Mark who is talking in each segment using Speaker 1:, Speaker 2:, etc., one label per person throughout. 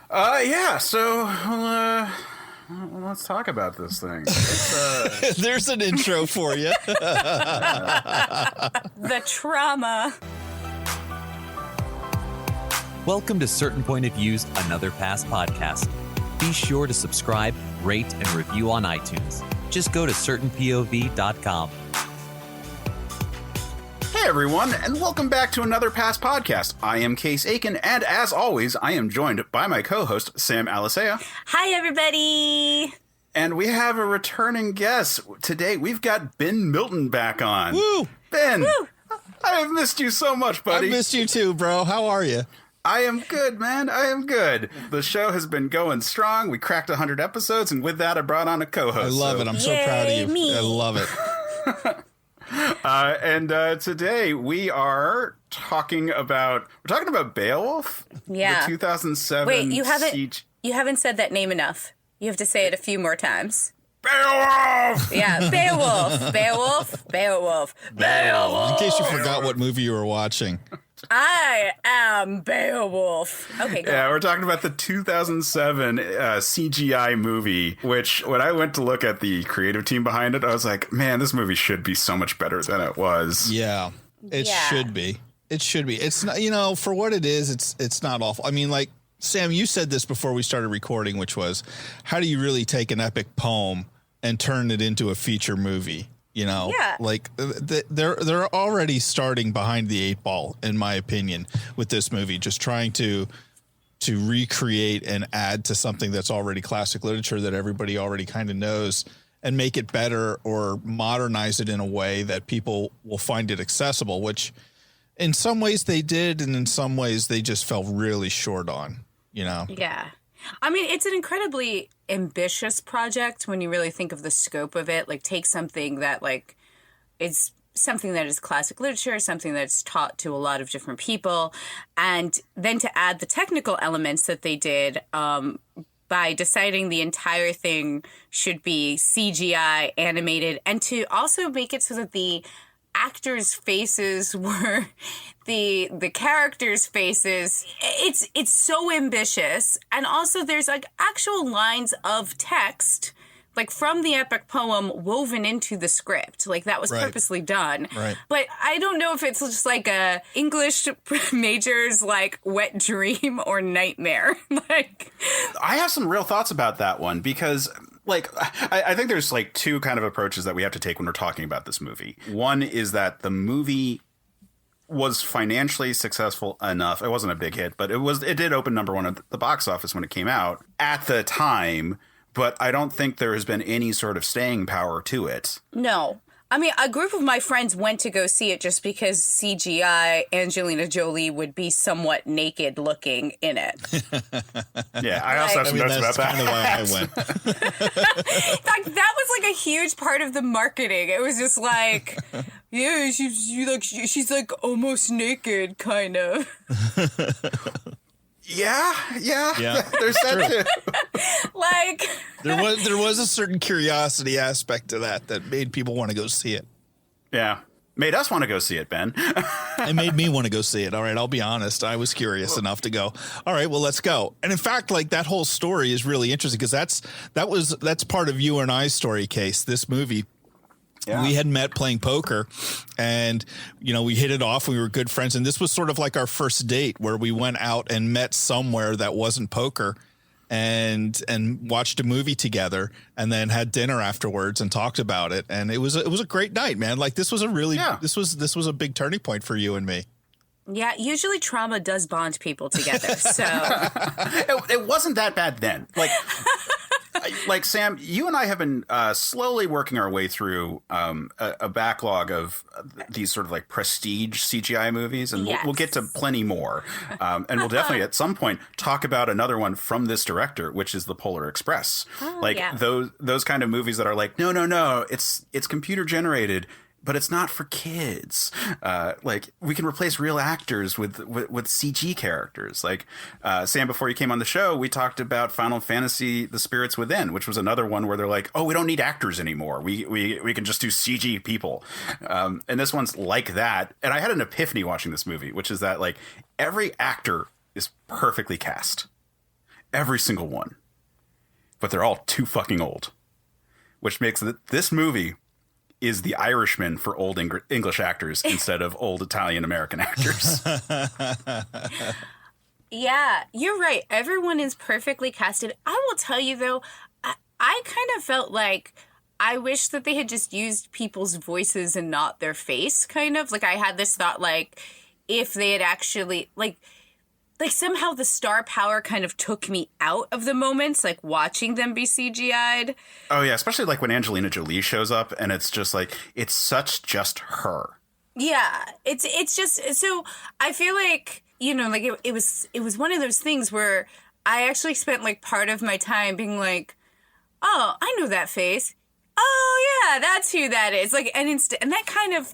Speaker 1: Yeah, so let's talk about this thing.
Speaker 2: There's an intro for you.
Speaker 3: The trauma.
Speaker 4: Welcome to Certain Point of View's Another Pass podcast. Be sure to subscribe, rate, and review on iTunes. Just go to certainpov.com.
Speaker 1: Hey everyone, and welcome back to Another Pass podcast. I am Case Aiken, and as always, I am joined by my co-host, Sam Alisea.
Speaker 3: Hi, everybody.
Speaker 1: And we have a returning guest. Today, we've got Ben Milton back on.
Speaker 2: Woo!
Speaker 1: Ben,
Speaker 3: Woo!
Speaker 1: I have missed you so much, buddy.
Speaker 2: I missed you too, bro. How are you?
Speaker 1: I am good, man. I am good. The show has been going strong. We cracked 100 episodes, and with that, I brought on a co-host.
Speaker 2: I love it. I'm so proud of you.
Speaker 3: Me.
Speaker 2: I love it.
Speaker 1: Today we are talking about Beowulf.
Speaker 3: Yeah.
Speaker 1: The 2007.
Speaker 3: Wait, you
Speaker 1: siege.
Speaker 3: haven't said that name enough. You have to say it a few more times.
Speaker 1: Beowulf.
Speaker 3: Yeah, Beowulf, Beowulf, Beowulf, Beowulf.
Speaker 2: In case you forgot what movie you were watching.
Speaker 3: I am Beowulf. Okay, go.
Speaker 1: Yeah, we're talking about the 2007 CGI movie, which when I went to look at the creative team behind it, I was like, man, this movie should be so much better than it was.
Speaker 2: Yeah, it should be. It should be. It's not, for what it is, it's not awful. I mean, like, Sam, you said this before we started recording, which was, how do you really take an epic poem and turn it into a feature movie?
Speaker 3: Yeah.
Speaker 2: Like they're already starting behind the eight ball, in my opinion, with this movie, just trying to recreate and add to something that's already classic literature that everybody already kind of knows and make it better or modernize it in a way that people will find it accessible, which in some ways they did. And in some ways they just fell really short on,
Speaker 3: Yeah. I mean, it's an incredibly ambitious project when you really think of the scope of it. Like, take something that, it's something that is classic literature, something that's taught to a lot of different people, and then to add the technical elements that they did by deciding the entire thing should be CGI animated, and to also make it so that the actors' faces were the characters' faces. It's so ambitious, and also there's like actual lines of text like from the epic poem woven into the script. Like that was purposely done.
Speaker 2: Right.
Speaker 3: But I don't know if it's just like a English major's like wet dream or nightmare. Like,
Speaker 1: I have some real thoughts about that one because I think there's like two kind of approaches that we have to take when we're talking about this movie. One is that the movie was financially successful enough. It wasn't a big hit, but it did open number one at the box office when it came out at the time. But I don't think there has been any sort of staying power to it.
Speaker 3: No. I mean, a group of my friends went to go see it just because CGI Angelina Jolie would be somewhat naked looking in it.
Speaker 1: Yeah, I also have some notes about that.
Speaker 2: That's kind of why I went.
Speaker 3: That was like a huge part of the marketing. It was just like, yeah, she's like almost naked, kind of.
Speaker 1: Yeah. There's that too.
Speaker 3: Like
Speaker 2: there was a certain curiosity aspect to that made people want to go see it.
Speaker 1: Yeah. Made us want to go see it, Ben.
Speaker 2: It made me want to go see it. All right, I'll be honest. I was curious enough to go, all right, well, let's go. And in fact, like that whole story is really interesting because that's part of you and I's story, Case. This movie. Yeah. We had met playing poker and, we hit it off. We were good friends. And this was sort of like our first date where we went out and met somewhere that wasn't poker and watched a movie together and then had dinner afterwards and talked about it. And it was a great night, man. Like this was this was a big turning point for you and me.
Speaker 3: Yeah, usually trauma does bond people together. So
Speaker 1: it wasn't that bad then. Like Sam, you and I have been slowly working our way through a backlog of these sort of like prestige CGI movies, and
Speaker 3: yes.
Speaker 1: we'll get to plenty more. And we'll definitely at some point talk about another one from this director, which is The Polar Express. Those kind of movies that are like, no, it's computer generated. But it's not for kids. We can replace real actors with CG characters. Like Sam, before you came on the show, we talked about Final Fantasy: The Spirits Within, which was another one where they're like, "Oh, we don't need actors anymore. We can just do CG people." And this one's like that. And I had an epiphany watching this movie, which is that like every actor is perfectly cast. every single one, but they're all too fucking old, which makes this movie is The Irishman for old English actors instead of old Italian American actors.
Speaker 3: Yeah, you're right. Everyone is perfectly casted. I will tell you, though, I kind of felt like I wish that they had just used people's voices and not their face, kind of. Like, I had this thought, like, if they had actually, like somehow the star power kind of took me out of the moments, like, watching them be CGI'd.
Speaker 1: Oh, yeah, especially, like, when Angelina Jolie shows up, and it's just, like, it's such just her.
Speaker 3: Yeah, it's just, so I feel like, you know, like, it was one of those things where I actually spent, like, part of my time being like, oh, I know that face. Oh, yeah, that's who that is. Like, and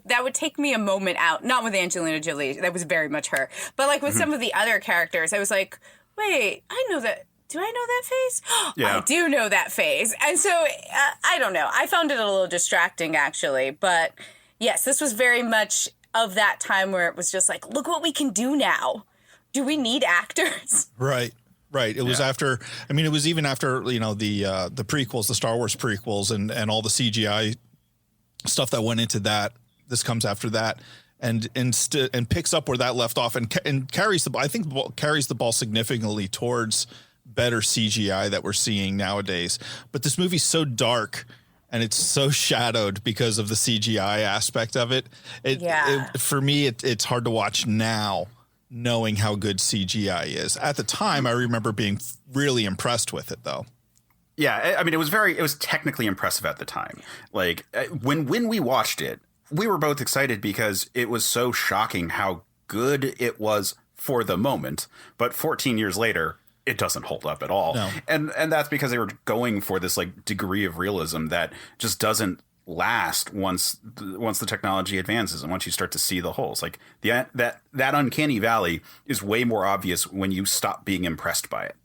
Speaker 3: that would take me a moment out. Not with Angelina Jolie. That was very much her. But, like, with some of the other characters, I was like, wait, I know that. Do I know that face? Yeah. I do know that face. And so, I don't know. I found it a little distracting, actually. But, yes, this was very much of that time where it was just like, look what we can do now. Do we need actors?
Speaker 2: Right. Right. It was after, I mean, it was even after, you know, the prequels, the Star Wars prequels and all the CGI stuff that went into that. This comes after that and picks up where that left off and carries carries the ball significantly towards better CGI that we're seeing nowadays. But this movie's so dark and it's so shadowed because of the CGI aspect of it. For me, it's hard to watch now, knowing how good CGI is. At the time, I remember being really impressed with it, though.
Speaker 1: Yeah, I mean, it was technically impressive at the time. Like, when we watched it, we were both excited because it was so shocking how good it was for the moment. But 14 years later, it doesn't hold up at all. No. And that's because they were going for this, like, degree of realism that just doesn't last once the technology advances and once you start to see the holes. Like, that uncanny valley is way more obvious when you stop being impressed by it.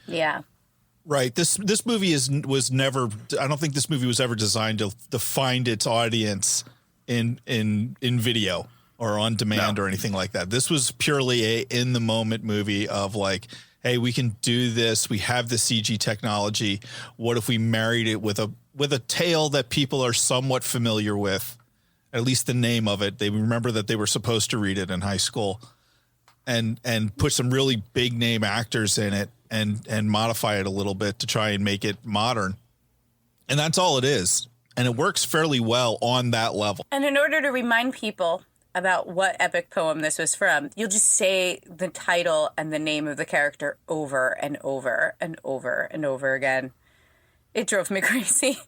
Speaker 3: Yeah.
Speaker 2: Right. This movie was never, I don't think this movie was ever designed to find its audience in video or on demand or anything like that. This was purely a in the moment movie of like, hey, we can do this. We have the CG technology. What if we married it with a tale that people are somewhat familiar with, at least the name of it. They remember that they were supposed to read it in high school, and put some really big name actors in it and modify it a little bit to try and make it modern. And that's all it is. And it works fairly well on that level.
Speaker 3: And in order to remind people about what epic poem this was from, you'll just say the title and the name of the character over and over and over and over again. It drove me crazy.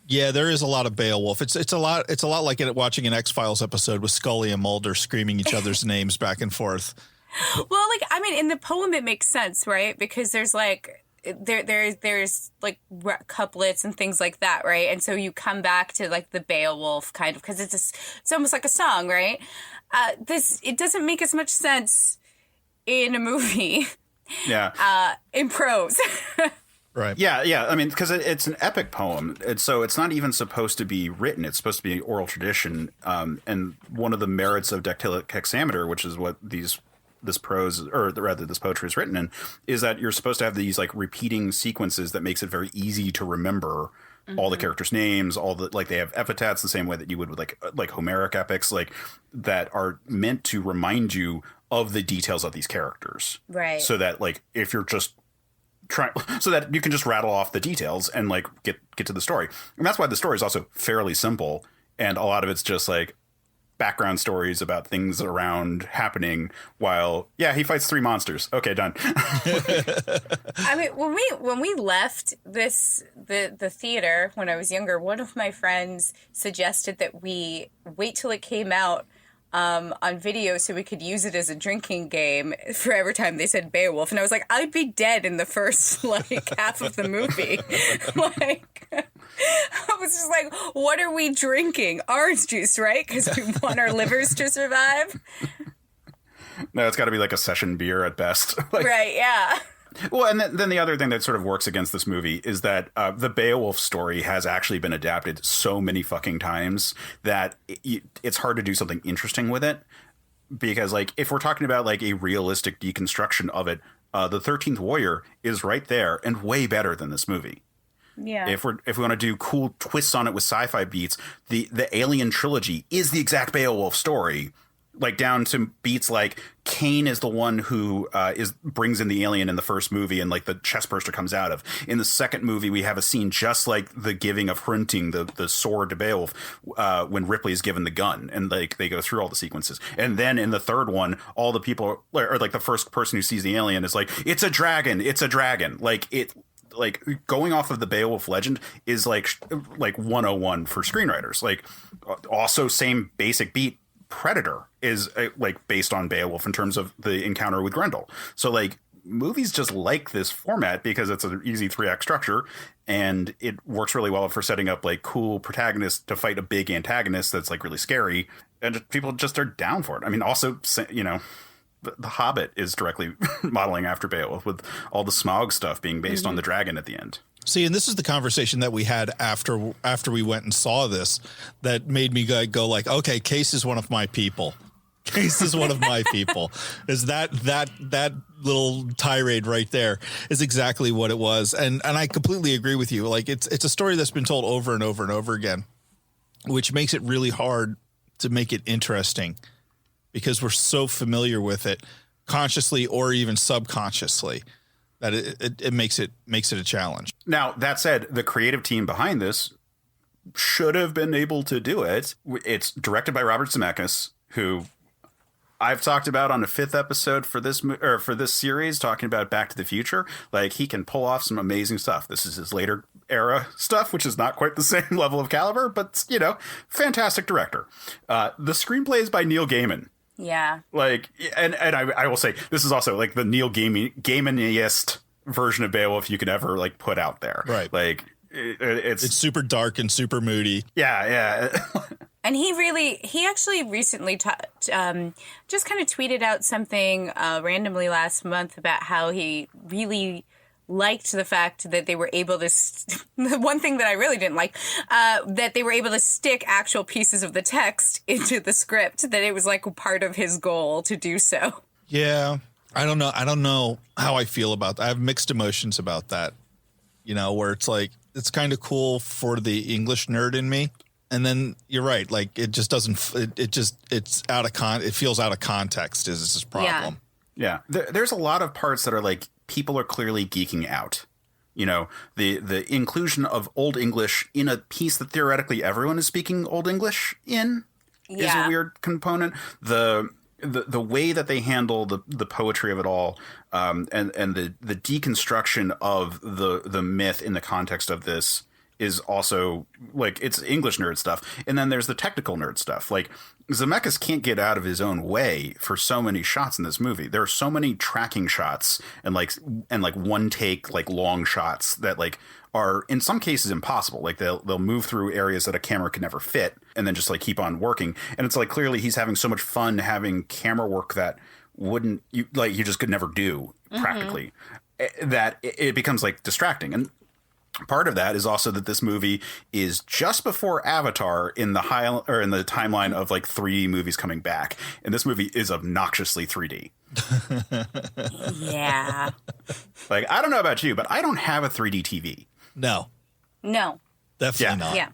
Speaker 2: Yeah, there is a lot of Beowulf. It's a lot like watching an X-Files episode with Scully and Mulder screaming each other's names back and forth.
Speaker 3: Well, like, I mean, in the poem it makes sense, right? Because there's like there's like couplets and things like that, right? And so you come back to like the Beowulf kind of, because it's almost like a song, right? It doesn't make as much sense in a movie.
Speaker 1: Yeah.
Speaker 3: In prose.
Speaker 2: Right.
Speaker 1: Yeah. I mean, because it's an epic poem, so it's not even supposed to be written. It's supposed to be oral tradition. And one of the merits of dactylic hexameter, which is what this prose, or rather this poetry is written in, is that you're supposed to have these like repeating sequences that makes it very easy to remember all the characters' names, like they have epithets the same way that you would with like Homeric epics, like that are meant to remind you of the details of these characters.
Speaker 3: Right.
Speaker 1: So that like if you're just so that you can just rattle off the details and like get to the story. And that's why the story is also fairly simple. And a lot of it's just like background stories about things around happening while, he fights 3 monsters. Okay, done.
Speaker 3: I mean, when we left the theater when I was younger, one of my friends suggested that we wait till it came out on video so we could use it as a drinking game for every time they said Beowulf. And I was like, I'd be dead in the first half of the movie. I was just like, what are we drinking? Orange juice, right? Because we want our livers to survive.
Speaker 1: No, it's got to be like a session beer at best.
Speaker 3: Right, yeah.
Speaker 1: Well, and then the other thing that sort of works against this movie is that the Beowulf story has actually been adapted so many fucking times that it's hard to do something interesting with it. Because, like, if we're talking about, like, a realistic deconstruction of it, The 13th Warrior is right there and way better than this movie.
Speaker 3: Yeah.
Speaker 1: If we want to do cool twists on it with sci-fi beats, the Alien trilogy is the exact Beowulf story, like down to beats like Cain is the one who brings in the alien in the first movie, and like the chest burster comes out of. In the second movie, we have a scene just like the giving of Hrunting, the sword to Beowulf, when Ripley is given the gun, and like they go through all the sequences. And then in the third one, all the people, or like the first person who sees the alien is like, it's a dragon, it's a dragon. Like going off of the Beowulf legend is like 101 for screenwriters. Like also same basic beat. Predator is like based on Beowulf in terms of the encounter with Grendel. So like movies just like this format because it's an easy 3-act structure, and it works really well for setting up like cool protagonists to fight a big antagonist that's like really scary, and people just are down for it. I mean, also, you know, The Hobbit is directly modeling after Beowulf, with all the Smaug stuff being based on the dragon at the end.
Speaker 2: See, and this is the conversation that we had after we went and saw this that made me go like, okay, Case is one of my people. Case is one of my people. Is that little tirade right there is exactly what it was. And I completely agree with you. Like it's a story that's been told over and over and over again, which makes it really hard to make it interesting because we're so familiar with it consciously or even subconsciously that it makes it a challenge.
Speaker 1: Now, that said, the creative team behind this should have been able to do it. It's directed by Robert Zemeckis, who I've talked about on the 5th episode for this series, talking about Back to the Future. Like, he can pull off some amazing stuff. This is his later era stuff, which is not quite the same level of caliber, but, you know, fantastic director. The screenplay is by Neil Gaiman.
Speaker 3: Yeah.
Speaker 1: Like, and I will say, this is also like the Neil Gaiman-iest version of Beowulf you could ever like put out there.
Speaker 2: Right.
Speaker 1: Like it's
Speaker 2: super dark and super moody.
Speaker 1: Yeah.
Speaker 3: And he actually recently just kind of tweeted out something randomly last month about how he really liked the fact that they were able to the one thing that I really didn't like, that they were able to stick actual pieces of the text into the script, that it was like part of his goal to do so.
Speaker 2: Yeah. I don't know how I feel about that. I have mixed emotions about that, you know, where it's like, it's kind of cool for the English nerd in me. And then you're right. Like it just doesn't, it's out of it feels out of context is this problem.
Speaker 1: Yeah. There's a lot of parts that are like, people are clearly geeking out. You know, the inclusion of Old English in a piece that theoretically everyone is speaking Old English in is a weird component. The way that they handle the poetry of it all, and the deconstruction of the myth in the context of this is also like, it's English nerd stuff. And then there's the technical nerd stuff. Like Zemeckis can't get out of his own way for so many shots in this movie. There are so many tracking shots and like one take, like long shots that like are in some cases impossible. Like they'll move through areas that a camera could never fit and then just like keep on working. And it's like, clearly he's having so much fun having camera work that you just could never do practically, that it becomes like distracting. And part of that is also that this movie is just before Avatar in the timeline of like 3D movies coming back, and this movie is obnoxiously 3D.
Speaker 3: Yeah.
Speaker 1: Like, I don't know about you, but I don't have a 3D TV.
Speaker 2: No, definitely not.
Speaker 3: Yeah.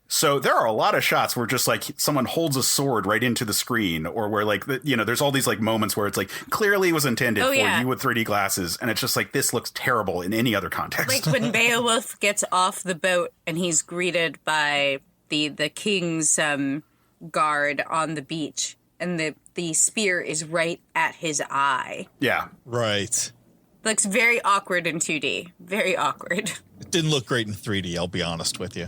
Speaker 1: So there are a lot of shots where just like someone holds a sword right into the screen, or where like, you know, there's all these like moments where it's like clearly was intended for you with 3D glasses. And it's just like, this looks terrible in any other context.
Speaker 3: Like when Beowulf gets off the boat and he's greeted by the king's guard on the beach, and the spear is right at his eye.
Speaker 1: Yeah.
Speaker 2: Right.
Speaker 3: Looks very awkward in 2D. Very awkward.
Speaker 2: It didn't look great in 3D. I'll be honest with you.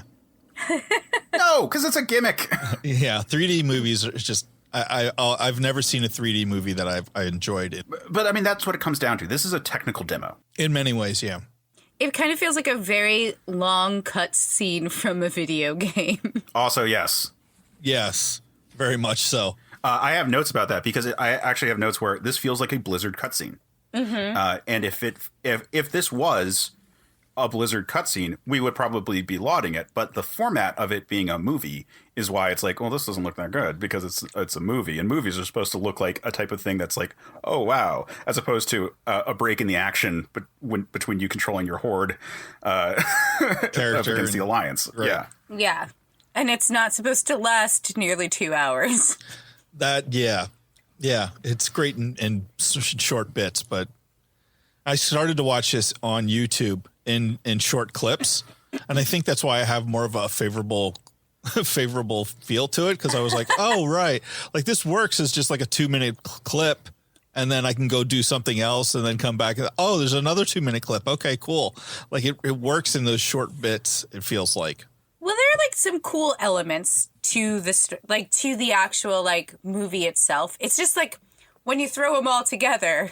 Speaker 1: No, because it's a gimmick.
Speaker 2: Yeah, 3D movies are just I've never seen a 3D movie that I enjoyed it.
Speaker 1: But I mean, that's what it comes down to. This is a technical demo.
Speaker 2: In many ways, yeah.
Speaker 3: It kind of feels like a very long cut scene from a video game.
Speaker 1: Also, yes.
Speaker 2: Yes, very much so.
Speaker 1: I have notes about that because I actually have notes where this feels like a Blizzard cutscene. Mm-hmm. And if this was a Blizzard cutscene, we would probably be lauding it. But the format of it being a movie is why it's like, well, this doesn't look that good because it's a movie, and movies are supposed to look like a type of thing that's like, oh wow, as opposed to a break in the action between you controlling your horde
Speaker 2: character
Speaker 1: against the Alliance.
Speaker 2: Right.
Speaker 1: Yeah.
Speaker 3: Yeah. And it's not supposed to last nearly 2 hours.
Speaker 2: Yeah, it's great in short bits, but I started to watch this on YouTube in short clips, and I think that's why I have more of a favorable feel to it, because I was like, oh right, like this works as just like a 2-minute clip, and then I can go do something else and then come back and oh, there's another 2-minute clip. Okay, cool. Like it works in those short bits. It feels like.
Speaker 3: Well, there are like some cool elements to to the actual like movie itself. It's just like when you throw them all together,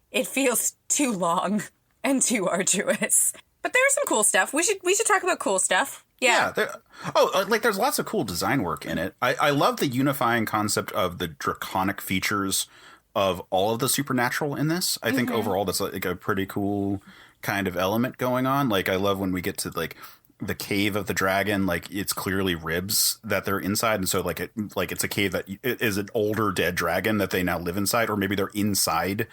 Speaker 3: it feels too long and too arduous. But there's some cool stuff. We should talk about cool stuff. Yeah.
Speaker 1: There's lots of cool design work in it. I love the unifying concept of the draconic features of all of the supernatural in this. I think overall that's like a pretty cool kind of element going on. Like I love when we get to like the cave of the dragon, like it's clearly ribs that they're inside, and so it's a cave that is an older dead dragon that they now live inside, or maybe they're inside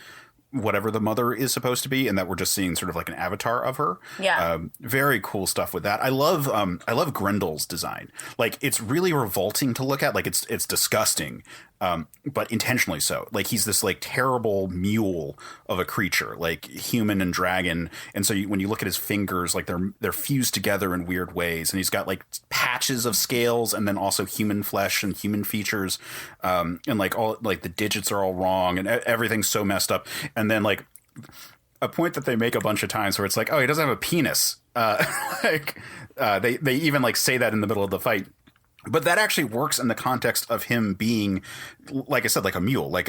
Speaker 1: whatever the mother is supposed to be, and that we're just seeing sort of like an avatar of her.
Speaker 3: Yeah.
Speaker 1: Very cool stuff with that. I love Grendel's design. Like it's really revolting to look at. Like it's disgusting, but intentionally so. Like he's this like terrible mule of a creature, like human and dragon. And so when you look at his fingers, like they're fused together in weird ways. And he's got like patches of scales and then also human flesh and human features. And like all like the digits are all wrong and everything's so messed up. And then like a point that they make a bunch of times where it's like, oh, he doesn't have a penis. They even like say that in the middle of the fight. But that actually works in the context of him being, like I said, like a mule, like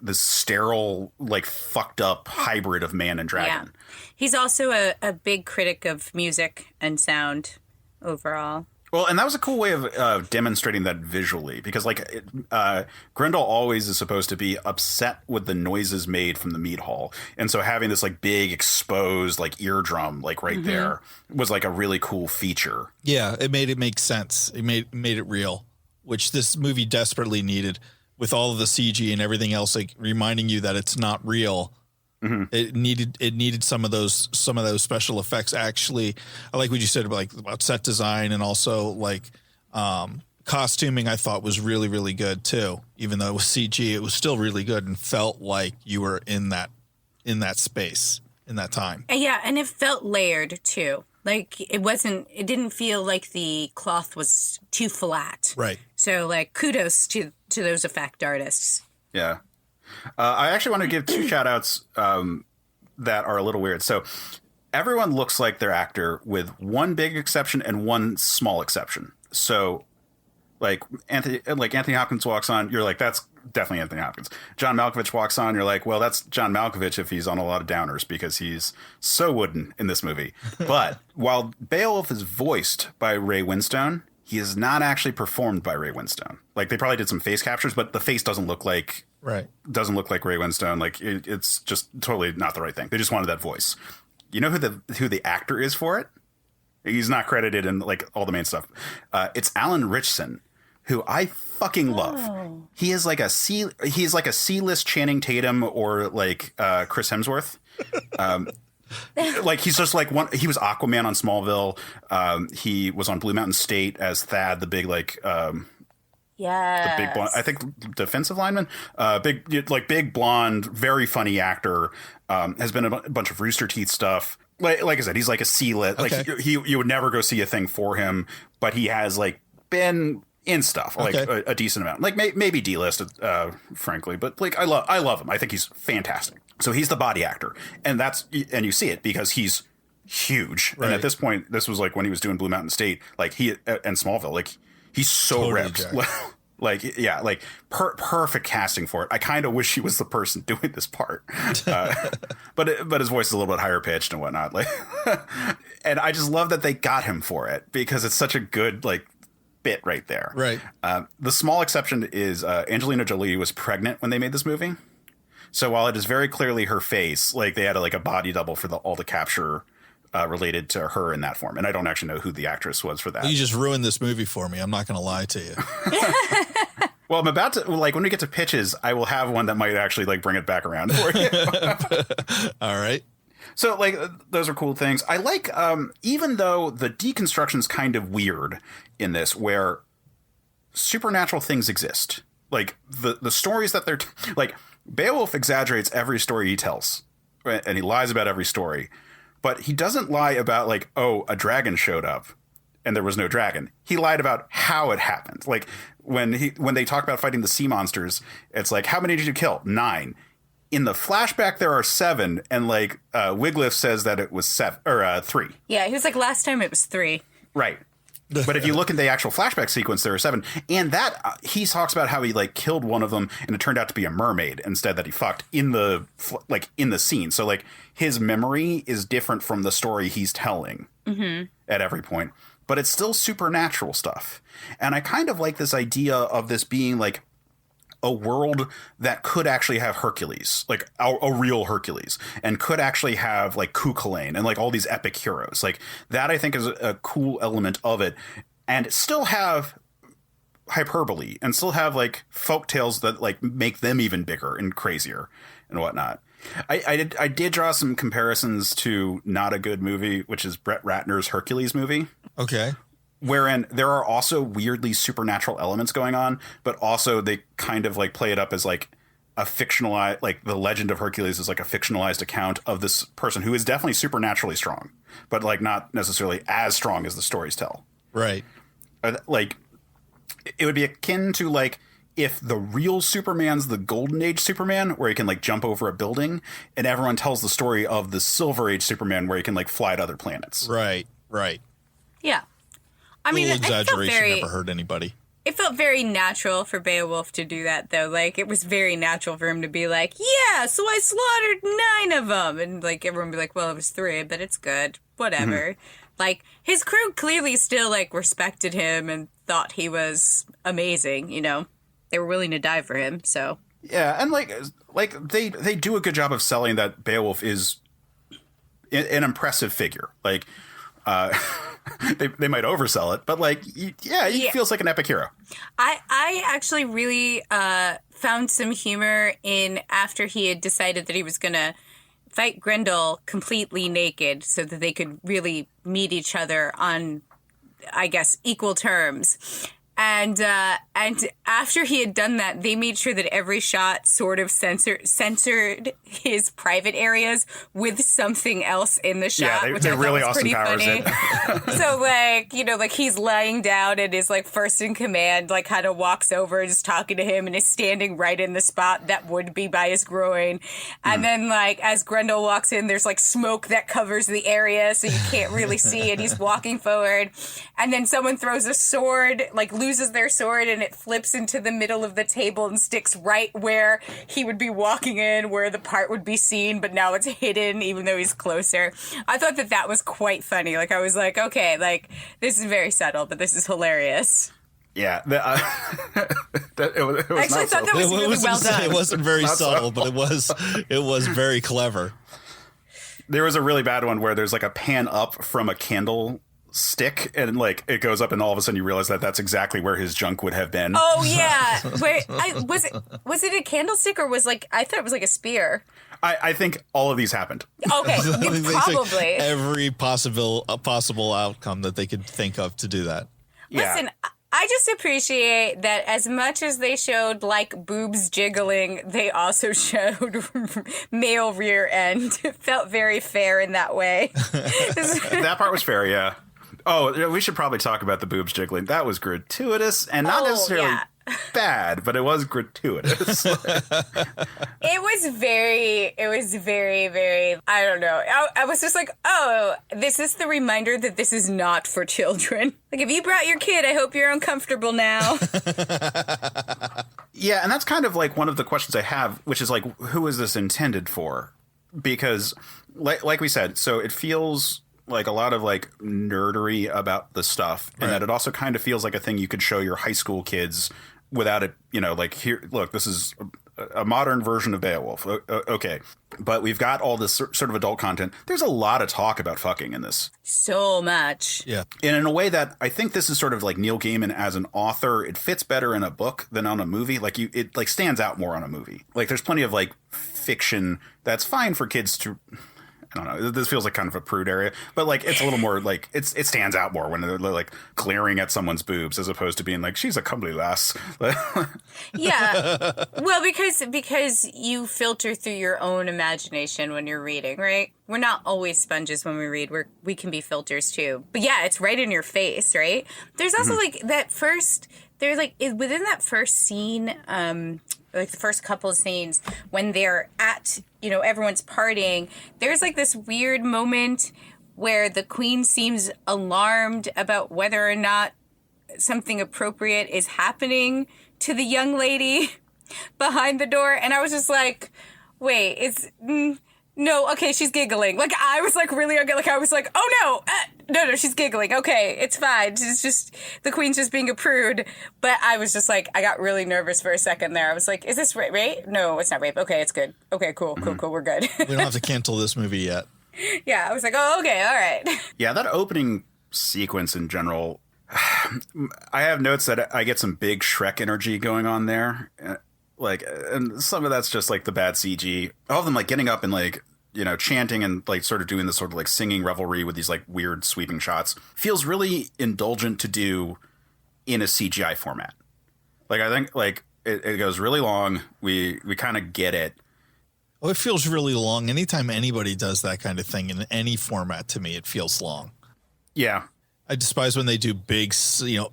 Speaker 1: this sterile, like fucked up hybrid of man and dragon.
Speaker 3: Yeah. He's also a big critic of music and sound overall.
Speaker 1: Well, and that was a cool way of demonstrating that visually, because like Grendel always is supposed to be upset with the noises made from the mead hall, and so having this like big exposed like eardrum like right there was like a really cool feature. Yeah,
Speaker 2: it made it make sense. It made it real, which this movie desperately needed, with all of the CG and everything else, like reminding you that it's not real. It needed some of those special effects. Actually, I like what you said about set design, and also like costuming. I thought was really, really good too. Even though it was CG, it was still really good and felt like you were in that space in that time.
Speaker 3: Yeah, and it felt layered too. Like it didn't feel like the cloth was too flat.
Speaker 2: Right.
Speaker 3: So like kudos to those effect artists.
Speaker 1: Yeah. I actually want to give 2 shout outs that are a little weird. So everyone looks like their actor with one big exception and one small exception. So like Anthony Hopkins walks on, you're like, that's definitely Anthony Hopkins. John Malkovich walks on, you're like, well, that's John Malkovich if he's on a lot of downers, because he's so wooden in this movie. But while Beowulf is voiced by Ray Winstone, he is not actually performed by Ray Winstone. Like they probably did some face captures, but the face doesn't look like Ray Winstone. Like it's just totally not the right thing. They just wanted that voice. You know who the actor is for it? He's not credited in like all the main stuff. It's Alan Ritchson, who I fucking love. Oh. He's like a C-list Channing Tatum or like Chris Hemsworth. Like he's just like he was Aquaman on Smallville. He was on Blue Mountain State as Thad, the big like the big blonde, I think defensive lineman, big blonde, very funny actor. Has been a bunch of Rooster Teeth stuff. Like I said, he's like a C-list. Okay. Like you would never go see a thing for him, but he has like been in stuff like a decent amount, like maybe D-list, frankly. But like I love him. I think he's fantastic. So he's the body actor, and you see it because he's huge. Right. And at this point, this was like when he was doing Blue Mountain State, like and Smallville, like he's so totally ripped. Like, yeah, like perfect casting for it. I kind of wish he was the person doing this part, but his voice is a little bit higher pitched and whatnot. Like, and I just love that they got him for it because it's such a good like bit right there.
Speaker 2: Right.
Speaker 1: The small exception is Angelina Jolie was pregnant when they made this movie. So while it is very clearly her face, like they had a body double for all the capture related to her in that form. And I don't actually know who the actress was for that.
Speaker 2: You just ruined this movie for me. I'm not going to lie to you.
Speaker 1: Well, I'm about to, like, when we get to pitches, I will have one that might actually, like, bring it back around for you.
Speaker 2: All right.
Speaker 1: So, like, those are cool things. I like, even though the deconstruction's kind of weird in this, where supernatural things exist. Like, the stories that they're, like, Beowulf exaggerates every story he tells, right? And he lies about every story. But he doesn't lie about, like, oh, a dragon showed up and there was no dragon. He lied about how it happened. Like, when they talk about fighting the sea monsters, it's like, how many did you kill? 9. In the flashback, there are 7, and like Wiglaf says that it was 7 or 3.
Speaker 3: Yeah, he was like, last time it was 3.
Speaker 1: Right. But if you look at the actual flashback sequence, there are 7, and that he talks about how he like killed one of them, and it turned out to be a mermaid instead that he fucked in the scene. So like his memory is different from the story he's telling at every point. But it's still supernatural stuff. And I kind of like this idea of this being like a world that could actually have Hercules, like a real Hercules, and could actually have like Cuchulainn and like all these epic heroes. Like that, I think, is a cool element of it. And still have hyperbole and still have like folk tales that like make them even bigger and crazier and whatnot. I did draw some comparisons to Not a Good Movie, which is Brett Ratner's Hercules movie.
Speaker 2: Okay.
Speaker 1: Wherein there are also weirdly supernatural elements going on, but also they kind of like play it up as like a fictionalized, like the legend of Hercules is like a fictionalized account of this person who is definitely supernaturally strong, but like not necessarily as strong as the stories tell.
Speaker 2: Right.
Speaker 1: Like it would be akin to like if the real Superman's the Golden Age Superman, where he can like jump over a building, and everyone tells the story of the Silver Age Superman, where he can like fly to other planets.
Speaker 2: Right. Right.
Speaker 3: Yeah. I mean,
Speaker 2: exaggeration, never hurt anybody.
Speaker 3: It felt very natural for Beowulf to do that, though. Like, it was very natural for him to be like, yeah, so I slaughtered 9 of them. And, like, everyone would be like, well, it was 3, but it's good. Whatever. Like, his crew clearly still, like, respected him and thought he was amazing, you know? They were willing to die for him, so.
Speaker 1: Yeah, and, like they do a good job of selling that Beowulf is an impressive figure. Like, they might oversell it, but like, he feels like an epic hero.
Speaker 3: I actually really found some humor in after he had decided that he was going to fight Grendel completely naked so that they could really meet each other on, I guess, equal terms. And after he had done that, they made sure that every shot sort of censored his private areas with something else in the shot.
Speaker 1: Yeah,
Speaker 3: which
Speaker 1: they
Speaker 3: I
Speaker 1: really
Speaker 3: was
Speaker 1: Austin
Speaker 3: pretty
Speaker 1: Powers
Speaker 3: funny.
Speaker 1: it.
Speaker 3: So, like, you know, like he's lying down and his like first in command like kind of walks over and is talking to him and is standing right in the spot that would be by his groin. And then like as Grendel walks in, there's like smoke that covers the area so you can't really see, and he's walking forward. And then someone throws a sword, like loses their sword, and it flips into the middle of the table and sticks right where he would be walking in, where the part would be seen, but now it's hidden even though he's closer. I thought that was quite funny. Like, I was like, okay, like, this is very subtle, but this is hilarious.
Speaker 1: Yeah. It was
Speaker 3: Actually, I thought that was really well done.
Speaker 2: It wasn't very subtle, but it was very clever.
Speaker 1: There was a really bad one where there's like a pan up from a candle stick, and like it goes up, and all of a sudden you realize that that's exactly where his junk would have been.
Speaker 3: Oh yeah. Was it a candlestick, or was like, I thought it was like a spear?
Speaker 1: I think all of these happened.
Speaker 3: Okay, probably
Speaker 2: every possible outcome that they could think of to do that.
Speaker 3: Listen, I just appreciate that as much as they showed, like, boobs jiggling, they also showed male rear end. It felt very fair in that way.
Speaker 1: That part was fair, yeah. Oh, we should probably talk about the boobs jiggling. That was gratuitous and not necessarily bad, but it was gratuitous.
Speaker 3: It was very, very, I don't know. I was just like, oh, this is the reminder that this is not for children. Like, if you brought your kid, I hope you're uncomfortable now.
Speaker 1: Yeah, and that's kind of like one of the questions I have, which is like, who is this intended for? Because, like we said, so it feels like a lot of like nerdery about the stuff, and that it also kind of feels like a thing you could show your high school kids without it, you know, like, here, look, this is a modern version of Beowulf. Okay. But we've got all this sort of adult content. There's a lot of talk about fucking in this.
Speaker 3: So much.
Speaker 2: Yeah.
Speaker 1: And in a way that I think this is sort of like Neil Gaiman as an author. It fits better in a book than on a movie. Like it like stands out more on a movie. Like there's plenty of like fiction that's fine for kids to... I don't know. This feels like kind of a prude area, but like it's a little more like it stands out more when they're like glaring at someone's boobs as opposed to being like she's a comely lass.
Speaker 3: Yeah. Well, because you filter through your own imagination when you're reading, right? We're not always sponges when we read. We can be filters too. But yeah, it's right in your face, right? There's also like that first. There's like within that first scene. Like the first couple of scenes when they're at, everyone's partying, there's like this weird moment where the queen seems alarmed about whether or not something appropriate is happening to the young lady behind the door. And I was just like, wait, no, okay, she's giggling. Like, I was like really, like, I was like, oh no, she's giggling. Okay, it's fine. It's just, the queen's just being a prude. But I was just like, I got really nervous for a second there. I was like, is this rape? No, it's not rape. Okay, it's good. Okay, cool, we're good.
Speaker 2: We don't have to cancel this movie yet.
Speaker 3: Yeah, I was like, oh, okay, all right.
Speaker 1: Yeah, that opening sequence in general, I have notes that I get some big Shrek energy going on there. Like, and some of that's just like the bad CG. All of them like getting up and like, chanting and like sort of doing this sort of like singing revelry with these like weird sweeping shots feels really indulgent to do in a CGI format. Like, I think like it goes really long. We kind of get it.
Speaker 2: Oh, it feels really long. Anytime anybody does that kind of thing in any format, to me, it feels long.
Speaker 1: Yeah.
Speaker 2: I despise when they do big,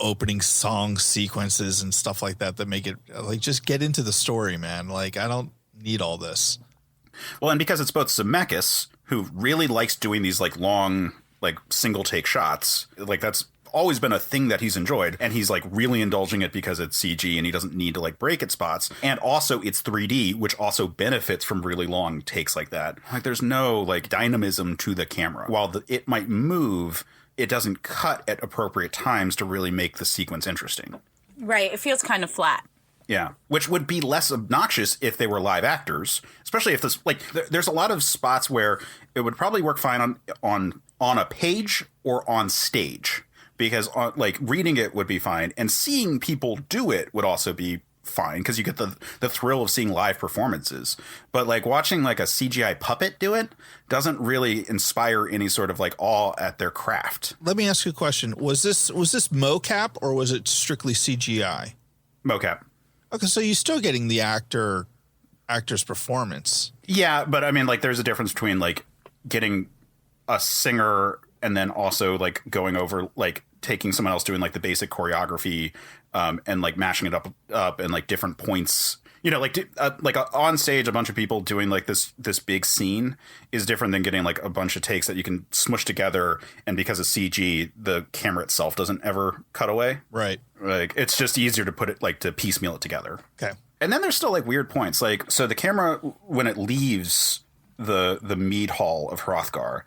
Speaker 2: opening song sequences and stuff like that make it like, just get into the story, man. Like, I don't need all this.
Speaker 1: Well, and because it's both Zemeckis, who really likes doing these like long, like single take shots, like that's always been a thing that he's enjoyed. And he's like really indulging it because it's CG and he doesn't need to like break at spots. And also it's 3D, which also benefits from really long takes like that. Like there's no like dynamism to the camera. While it might move, it doesn't cut at appropriate times to really make the sequence interesting.
Speaker 3: Right. It feels kind of flat.
Speaker 1: Yeah, which would be less obnoxious if they were live actors, especially if this like there's a lot of spots where it would probably work fine on a page or on stage, because like reading it would be fine and seeing people do it would also be fine because you get the thrill of seeing live performances. But like watching like a CGI puppet do it doesn't really inspire any sort of like awe at their craft.
Speaker 2: Let me ask you a question. Was this mocap or was it strictly CGI?
Speaker 1: Mocap.
Speaker 2: Okay, so you're still getting the actor's performance.
Speaker 1: Yeah, but I mean, like, there's a difference between like getting a singer and then also like going over like taking someone else doing like the basic choreography and like mashing it up and like different points. Like on stage, a bunch of people doing like this big scene is different than getting like a bunch of takes that you can smush together. And because of CG, the camera itself doesn't ever cut away.
Speaker 2: Right.
Speaker 1: Like it's just easier to put it like to piecemeal it together.
Speaker 2: Okay.
Speaker 1: And then there's still like weird points. Like, so the camera, when it leaves the mead hall of Hrothgar,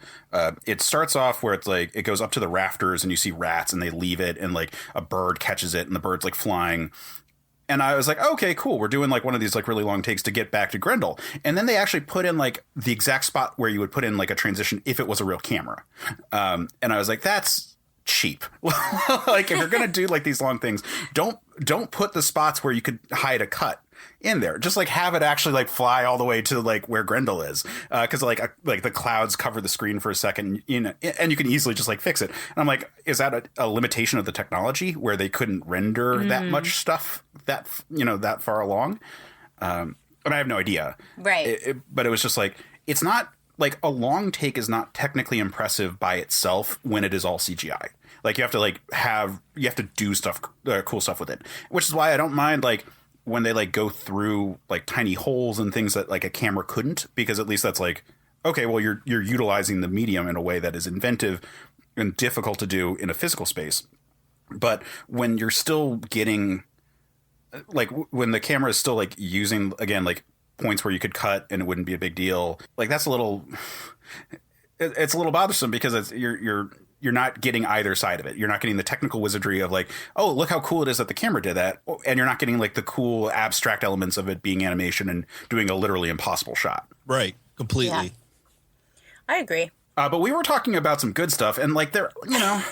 Speaker 1: it starts off where it's like it goes up to the rafters and you see rats and they leave it and like a bird catches it and the bird's like flying. And I was like, okay, cool. We're doing like one of these like really long takes to get back to Grendel. And then they actually put in like the exact spot where you would put in like a transition if it was a real camera. And I was like, that's cheap. Like if you're going to do like these long things, don't put the spots where you could hide a cut in there. Just like have it actually like fly all the way to like where Grendel is. Cause like the clouds cover the screen for a second, and you can easily just like fix it. And I'm like, is that a limitation of the technology where they couldn't render that much stuff that far along? And I have no idea.
Speaker 3: Right.
Speaker 1: But it was just like, it's not like a long take is not technically impressive by itself when it is all CGI. Like you have to do stuff, cool stuff with it, which is why I don't mind like when they like go through like tiny holes and things that like a camera couldn't, because at least that's like, okay, well you're utilizing the medium in a way that is inventive and difficult to do in a physical space. But when you're still getting like when the camera is still like using again like points where you could cut and it wouldn't be a big deal, like that's it's a little bothersome because you're you're not getting either side of it. You're not getting the technical wizardry of like, oh, look how cool it is that the camera did that. And you're not getting like the cool abstract elements of it being animation and doing a literally impossible shot.
Speaker 2: Right. Completely.
Speaker 3: Yeah. I agree.
Speaker 1: But we were talking about some good stuff, and like there, you know,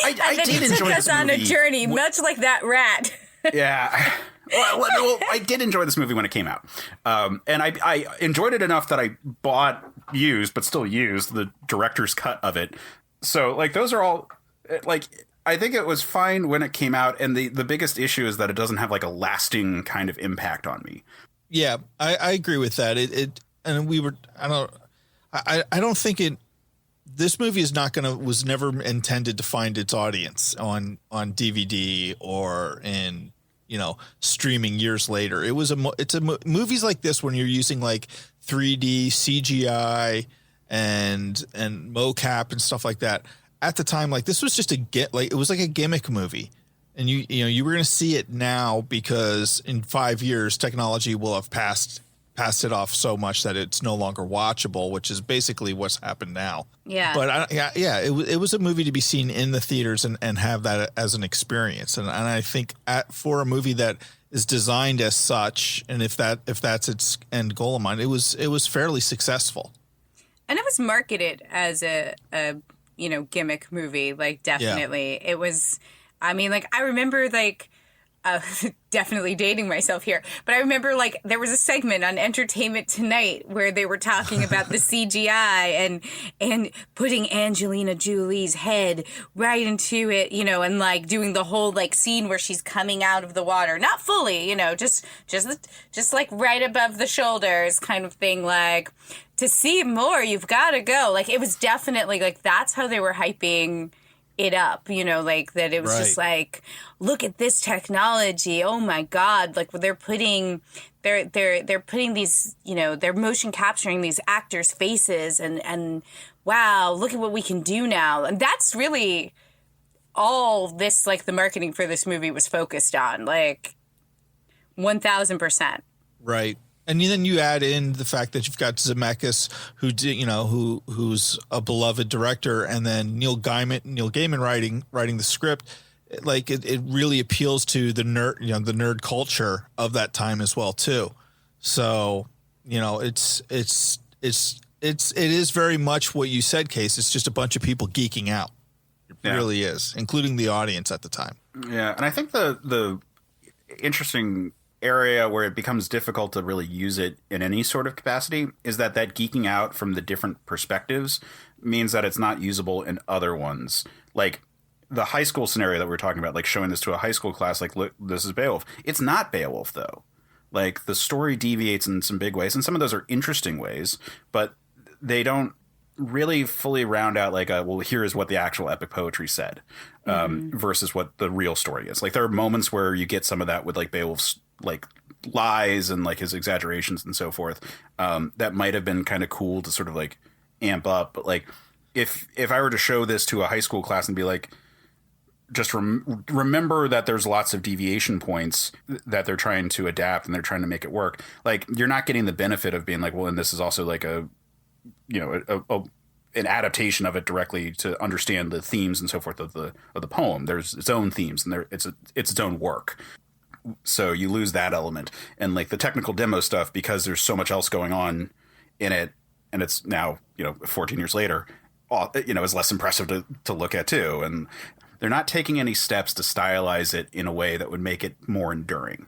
Speaker 1: I did enjoy this movie.
Speaker 3: On a journey, much like that rat.
Speaker 1: Yeah. Well, I did enjoy this movie when it came out. And I enjoyed it enough that I bought used, but still used, the director's cut of it. So like those are all like, I think it was fine when it came out. And the biggest issue is that it doesn't have like a lasting kind of impact on me.
Speaker 2: Yeah, I agree with that. I don't think this movie was never intended to find its audience on DVD or in, you know, streaming years later. Movies like this, when you're using like 3D CGI and mocap and stuff like that at the time, like this was just it was like a gimmick movie. And you were going to see it now because in 5 years technology will have passed it off so much that it's no longer watchable, which is basically what's happened now.
Speaker 3: Yeah.
Speaker 2: But it was a movie to be seen in the theaters and have that as an experience. And I think for a movie that is designed as such, and if that's its end goal in mind, it was fairly successful. And
Speaker 3: it was marketed as a gimmick movie. Like definitely, It was. I mean, like I remember like. Definitely dating myself here. But I remember like there was a segment on Entertainment Tonight where they were talking about the CGI and putting Angelina Jolie's head right into it, you know, and like doing the whole like scene where she's coming out of the water. Not fully, you know, just like right above the shoulders kind of thing. Like to see more, you've got to go. Like it was definitely like that's how they were hyping it up, you know, like that it was just like, look at this technology. Oh my God. Like they're putting these, you know, they're motion capturing these actors' faces and wow, look at what we can do now. And that's really all this, like the marketing for this movie was focused on, like 1000%.
Speaker 2: Right. And then you add in the fact that you've got Zemeckis, who's a beloved director, and then Neil Gaiman writing the script. Like it really appeals to the nerd culture of that time as well too. So it is very much what you said, Case. It's just a bunch of people geeking out. It really is, including the audience at the time.
Speaker 1: Yeah, and I think the interesting area where it becomes difficult to really use it in any sort of capacity is that geeking out from the different perspectives means that it's not usable in other ones. Like the high school scenario that we're talking about, like showing this to a high school class, like, look, this is Beowulf. It's not Beowulf though. Like the story deviates in some big ways, and some of those are interesting ways, but they don't really fully round out like well, here is what the actual epic poetry said, versus what the real story is. Like there are moments where you get some of that with like Beowulf's like lies and like his exaggerations and so forth, that might have been kind of cool to sort of like amp up. But like if I were to show this to a high school class and be like, just remember that there's lots of deviation points that they're trying to adapt and they're trying to make it work, like you're not getting the benefit of being like, well, and this is also like an adaptation of it directly to understand the themes and so forth of the poem. There's its own themes and it's its own work. So you lose that element, and like the technical demo stuff, because there's so much else going on in it, and it's now 14 years later, is less impressive to look at too. And they're not taking any steps to stylize it in a way that would make it more enduring.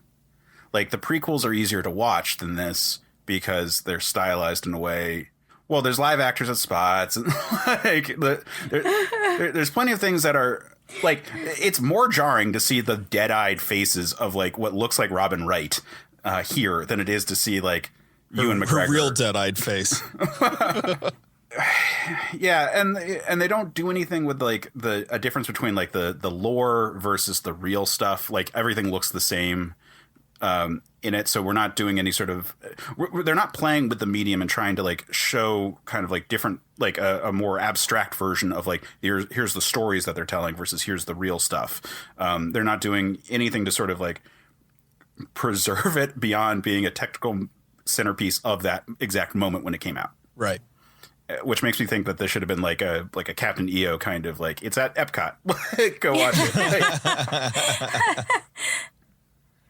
Speaker 1: Like the prequels are easier to watch than this because they're stylized in a way. Well, there's live actors at spots, and like there's plenty of things that are. Like, it's more jarring to see the dead-eyed faces of, like, what looks like Robin Wright here than it is to see, like, Ewan McGregor.
Speaker 2: Her real dead-eyed face.
Speaker 1: Yeah, and they don't do anything with, like, a difference between, like, the lore versus the real stuff. Like, everything looks the same in it, so we're not doing any sort of... They're not playing with the medium and trying to, like, show kind of, like, different... like a more abstract version of like here's the stories that they're telling versus here's the real stuff. They're not doing anything to sort of like preserve it beyond being a technical centerpiece of that exact moment when it came out.
Speaker 2: Right.
Speaker 1: which makes me think that this should have been like a Captain EO kind of like, it's at Epcot. Go watch it.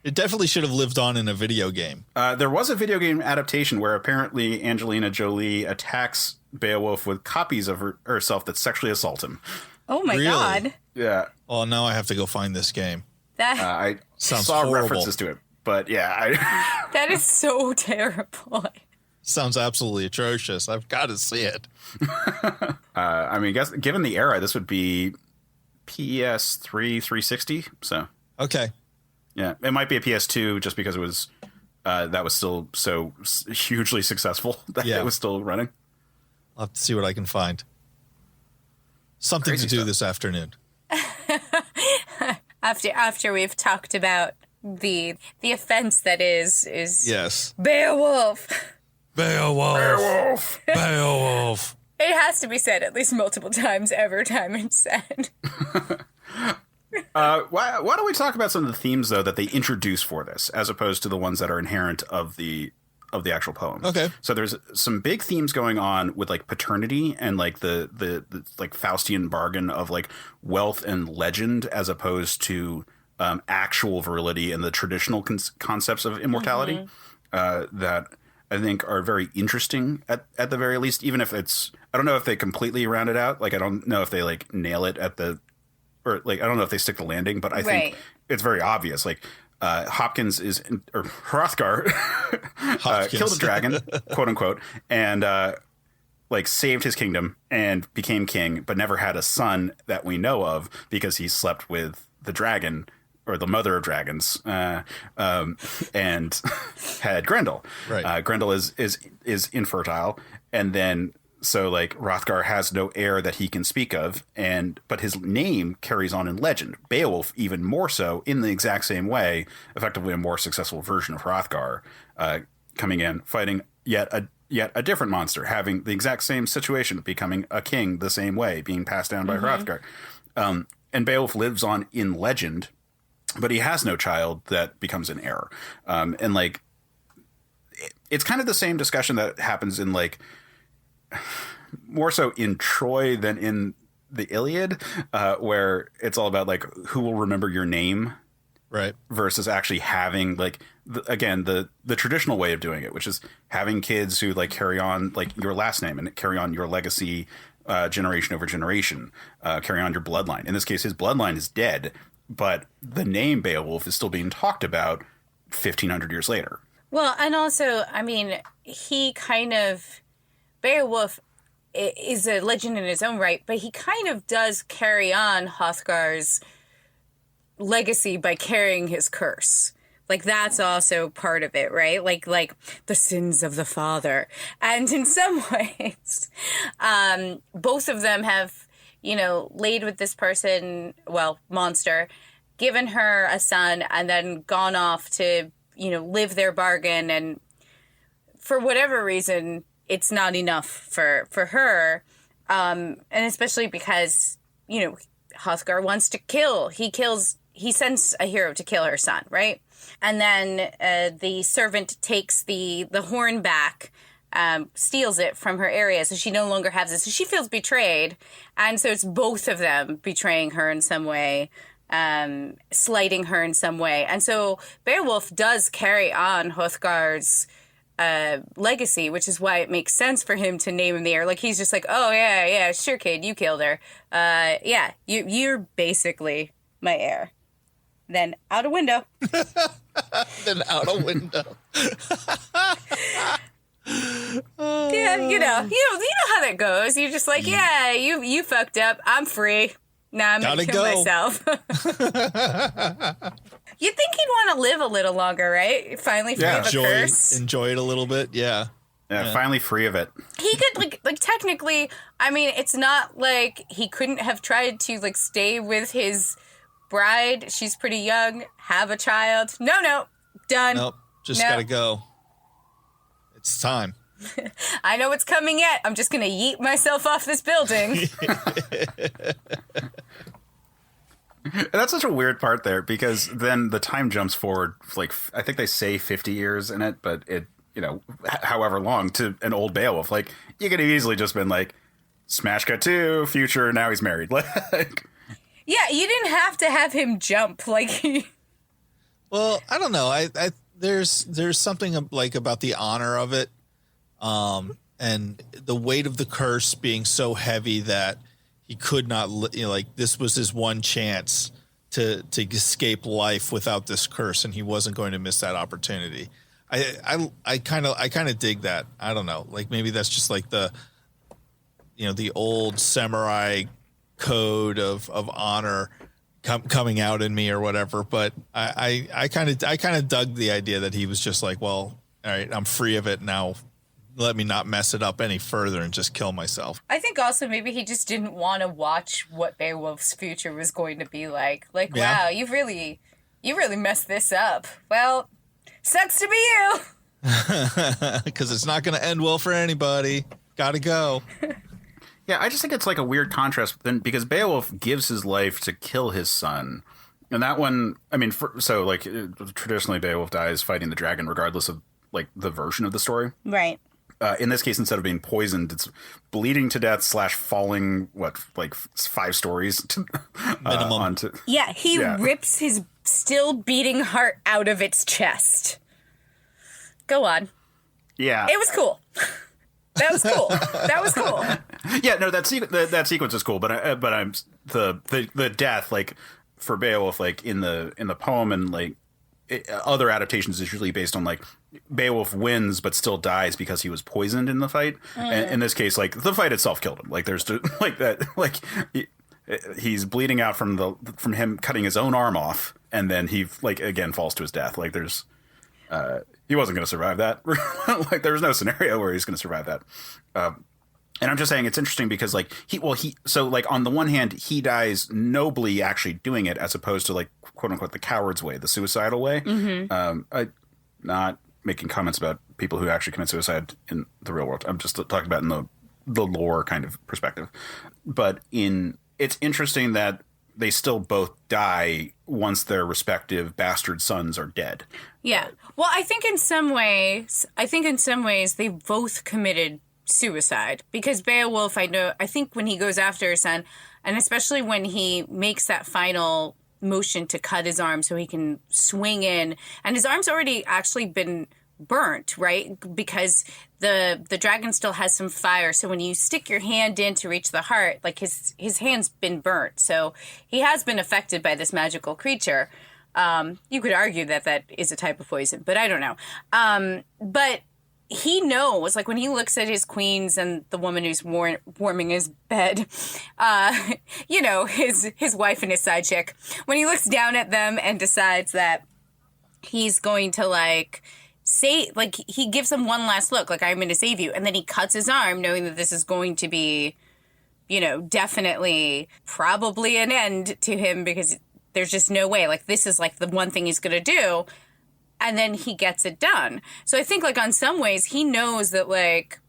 Speaker 2: It definitely should have lived on in a video game.
Speaker 1: There was a video game adaptation where apparently Angelina Jolie attacks Beowulf with copies of herself that sexually assault him.
Speaker 3: Oh my
Speaker 2: Really?
Speaker 3: God.
Speaker 1: Yeah.
Speaker 2: Oh, now I have to go find this game.
Speaker 1: I
Speaker 2: Sounds
Speaker 1: saw
Speaker 2: horrible.
Speaker 1: references to it, but yeah.
Speaker 3: That is so terrible.
Speaker 2: Sounds absolutely atrocious. I've got to see it.
Speaker 1: I mean, given the era, this would be PS3 360. So
Speaker 2: Okay.
Speaker 1: yeah, it might be a PS2 just because it was that was still so hugely successful that
Speaker 2: Yeah.
Speaker 1: it was still running.
Speaker 2: I'll have to see what I can find. Something
Speaker 1: Crazy
Speaker 2: to do
Speaker 1: stuff.
Speaker 2: this afternoon.
Speaker 3: After we've talked about the offense that is
Speaker 2: Yes.
Speaker 3: Beowulf.
Speaker 2: Beowulf. Beowulf.
Speaker 3: It has to be said at least multiple times every time it's said.
Speaker 1: Why don't we talk about some of the themes though that they introduce for this, as opposed to the ones that are inherent of the actual poem?
Speaker 2: Okay.
Speaker 1: So there's some big themes going on with like paternity and like the like Faustian bargain of like wealth and legend as opposed to actual virility and the traditional concepts of immortality that I think are very interesting at the very least, even if it's, I don't know if they completely round it out. Like, I don't know if they like nail it or like, I don't know if they stick the landing, but I think it's very obvious. Like, Hopkins or Hrothgar killed a dragon, quote unquote, and like saved his kingdom and became king, but never had a son that we know of because he slept with the dragon or the mother of dragons, and had Grendel.
Speaker 2: Right.
Speaker 1: Grendel is infertile, and then so like Hrothgar has no heir that he can speak of, but his name carries on in legend. Beowulf even more so, in the exact same way, effectively a more successful version of Hrothgar, coming in fighting yet a different monster, having the exact same situation, becoming a king the same way, being passed down by Hrothgar. And Beowulf lives on in legend, but he has no child that becomes an heir. And like, it's kind of the same discussion that happens in like, more so in Troy than in the Iliad, where it's all about like who will remember your name,
Speaker 2: Right.
Speaker 1: versus actually having like the traditional way of doing it, which is having kids who like carry on like your last name and carry on your legacy, generation over generation, carry on your bloodline. In this case, his bloodline is dead, but the name Beowulf is still being talked about 1,500 years later.
Speaker 3: Well, and also, I mean, Beowulf is a legend in his own right, but he kind of does carry on Hrothgar's legacy by carrying his curse. Like, that's also part of it, right? Like the sins of the father. And in some ways, both of them have, laid with this person, monster, given her a son, and then gone off to, live their bargain. And for whatever reason, it's not enough for her. And especially because, Hrothgar wants to kill. He sends a hero to kill her son, right? And then the servant takes the horn back, steals it from her area, so she no longer has it. So she feels betrayed. And so it's both of them betraying her in some way, slighting her in some way. And so Beowulf does carry on Hrothgar's legacy, which is why it makes sense for him to name him the heir. Like, he's just like, oh, yeah, sure, kid, you killed her. Yeah, you're basically my heir. Then out a window.
Speaker 2: Then out a window.
Speaker 3: Yeah, you know how that goes. You're just like, yeah, you fucked up. I'm free. Now I'm gonna kill myself. You'd think he'd want to live a little longer, right? Finally free of a curse.
Speaker 2: Enjoy it a little bit, yeah.
Speaker 1: Yeah, finally free of it.
Speaker 3: He could like technically. I mean, it's not like he couldn't have tried to like stay with his bride. She's pretty young. Have a child. No, done.
Speaker 2: Nope, just gotta go. It's time.
Speaker 3: I know what's coming yet. I'm just gonna yeet myself off this building.
Speaker 1: That's such a weird part there, because then the time jumps forward, like I think they say 50 years in it, but however long to an old Beowulf. Like, you could have easily just been like, smash cut to future, now he's married. Like,
Speaker 3: yeah, you didn't have to have him jump. Like,
Speaker 2: well, I don't know. I there's something like about the honor of it, and the weight of the curse being so heavy that he could not, like, this was his one chance to escape life without this curse, and he wasn't going to miss that opportunity. I kind of dig that. I don't know. Like, maybe that's just like the old samurai code of honor coming out in me or whatever. But I kind of dug the idea that he was just like, well, all right, I'm free of it now. Let me not mess it up any further and just kill myself.
Speaker 3: I think also maybe he just didn't want to watch what Beowulf's future was going to be like. Like, yeah. Wow, you really messed this up. Well, sucks to be you.
Speaker 2: Because it's not going to end well for anybody. Gotta go.
Speaker 1: Yeah, I just think it's like a weird contrast then, because Beowulf gives his life to kill his son. And that one, I mean, traditionally Beowulf dies fighting the dragon regardless of like the version of the story.
Speaker 3: Right.
Speaker 1: In this case, instead of being poisoned, it's bleeding to death / falling, 5 stories
Speaker 2: minimum.
Speaker 3: He rips his still beating heart out of its chest. Go on. Yeah. It was cool. That was cool. That was cool.
Speaker 1: Yeah, no, that sequence is cool, but I'm the death, like, for Beowulf, like in the poem and like other adaptations is usually based on like Beowulf wins but still dies because he was poisoned in the fight. And in this case, like, the fight itself killed him. Like, there's like that, like he's bleeding out from him cutting his own arm off, and then he like again falls to his death. Like, there's he wasn't going to survive that. Like, there's no scenario where he's going to survive that. And I'm just saying it's interesting because like so like on the one hand he dies nobly actually doing it, as opposed to like quote unquote the coward's way, the suicidal way. I'm not making comments about people who actually commit suicide in the real world. I'm just talking about in the lore kind of perspective. But it's interesting that they still both die once their respective bastard sons are dead.
Speaker 3: Yeah. Well, I think in some ways they both committed suicide, because Beowulf, I think when he goes after his son, and especially when he makes that final motion to cut his arm so he can swing in, and his arm's already actually been burnt, right? Because the dragon still has some fire, so when you stick your hand in to reach the heart, like his hand's been burnt, so he has been affected by this magical creature. You could argue that is a type of poison, but I don't know. But he knows, like, when he looks at his queens and the woman who's warming his bed, his wife and his side chick, when he looks down at them and decides that he's going to, like, say, like, he gives them one last look, like, I'm going to save you. And then he cuts his arm, knowing that this is going to be, definitely probably an end to him, because there's just no way. Like, this is, like, the one thing he's going to do. And then he gets it done. So I think, like, on some ways, he knows that, like,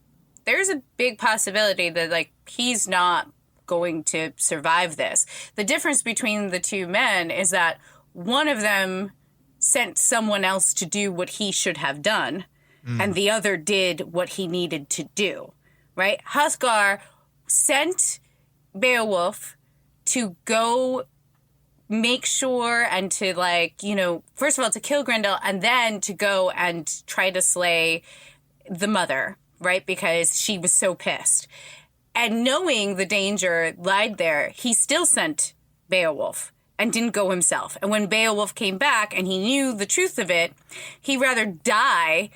Speaker 3: there's a big possibility that, like, he's not going to survive this. The difference between the two men is that one of them sent someone else to do what he should have done, and the other did what he needed to do, right? Hrothgar sent Beowulf to go make sure and to, like, first of all, to kill Grendel, and then to go and try to slay the mother, right? Because she was so pissed. And knowing the danger lied there, he still sent Beowulf and didn't go himself. And when Beowulf came back and he knew the truth of it, he'd rather die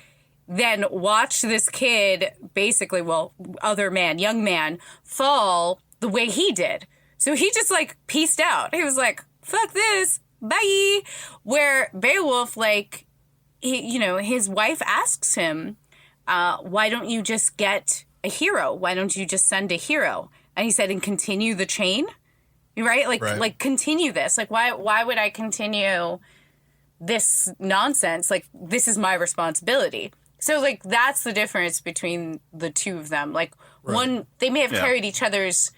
Speaker 3: than watch this kid, basically, young man, fall the way he did. So he just, like, peaced out. He was like, fuck this, bye. Where Beowulf, like, his wife asks him, why don't you just get a hero? Why don't you just send a hero? And he said, and continue the chain, right? Like, continue this. Like, why would I continue this nonsense? Like, this is my responsibility. So, like, that's the difference between the two of them. Like, one, they may have carried each other's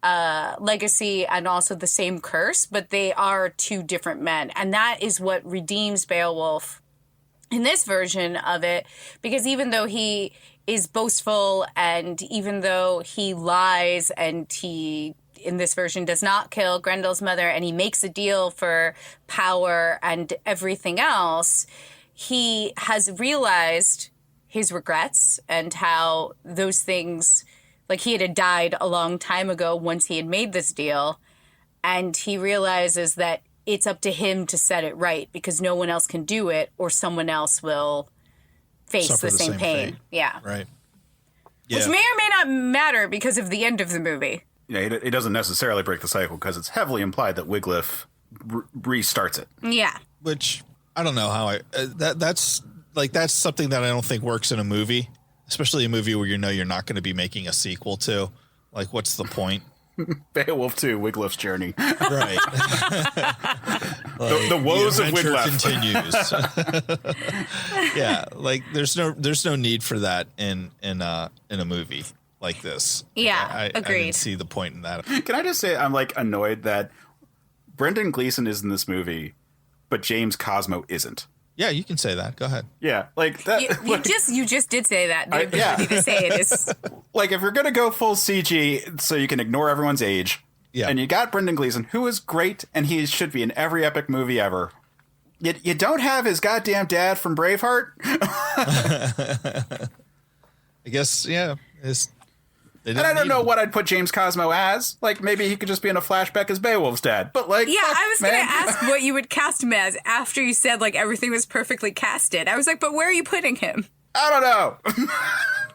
Speaker 3: legacy and also the same curse, but they are two different men. And that is what redeems Beowulf in this version of it, because even though he is boastful and even though he lies and he, in this version, does not kill Grendel's mother and he makes a deal for power and everything else, he has realized his regrets and how those things, like he had died a long time ago once he had made this deal, and he realizes that it's up to him to set it right because no one else can do it or someone else will face
Speaker 2: Suffer
Speaker 3: the same pain.
Speaker 2: fate.
Speaker 3: Yeah.
Speaker 2: Right. Yeah.
Speaker 3: Which may or may not matter because of the end of the movie.
Speaker 1: Yeah, it doesn't necessarily break the cycle because it's heavily implied that Wiglaf restarts it.
Speaker 3: Yeah.
Speaker 2: Which I don't know how that's something that I don't think works in a movie, especially a movie where you know you're not going to be making a sequel to. Like, what's the point?
Speaker 1: Beowulf 2, Wiglaf's Journey.
Speaker 2: Right.
Speaker 1: The woes of Wiglaf
Speaker 2: continues. Yeah, like there's no need for that in a movie like this.
Speaker 3: Yeah,
Speaker 2: I
Speaker 3: agreed.
Speaker 2: didn't see the point in that.
Speaker 1: Can I just say I'm like annoyed that Brendan Gleeson is in this movie, but James Cosmo isn't.
Speaker 2: Yeah, you can say that. Go ahead.
Speaker 1: Yeah, like that.
Speaker 3: You just did say that.
Speaker 1: Yeah.
Speaker 3: To say it is
Speaker 1: Like if you're gonna go full CG, so you can ignore everyone's age.
Speaker 2: Yeah.
Speaker 1: And you got Brendan Gleeson, who is great, and he should be in every epic movie ever. You don't have his goddamn dad from Braveheart.
Speaker 2: I guess, yeah.
Speaker 1: And I don't know what I'd put James Cosmo as. Like, maybe he could just be in a flashback as Beowulf's dad. But, like,
Speaker 3: yeah,
Speaker 1: fuck,
Speaker 3: I was
Speaker 1: man.
Speaker 3: going to ask what you would cast him as after you said, like, everything was perfectly casted. I was like, but where are you putting him?
Speaker 1: I don't know.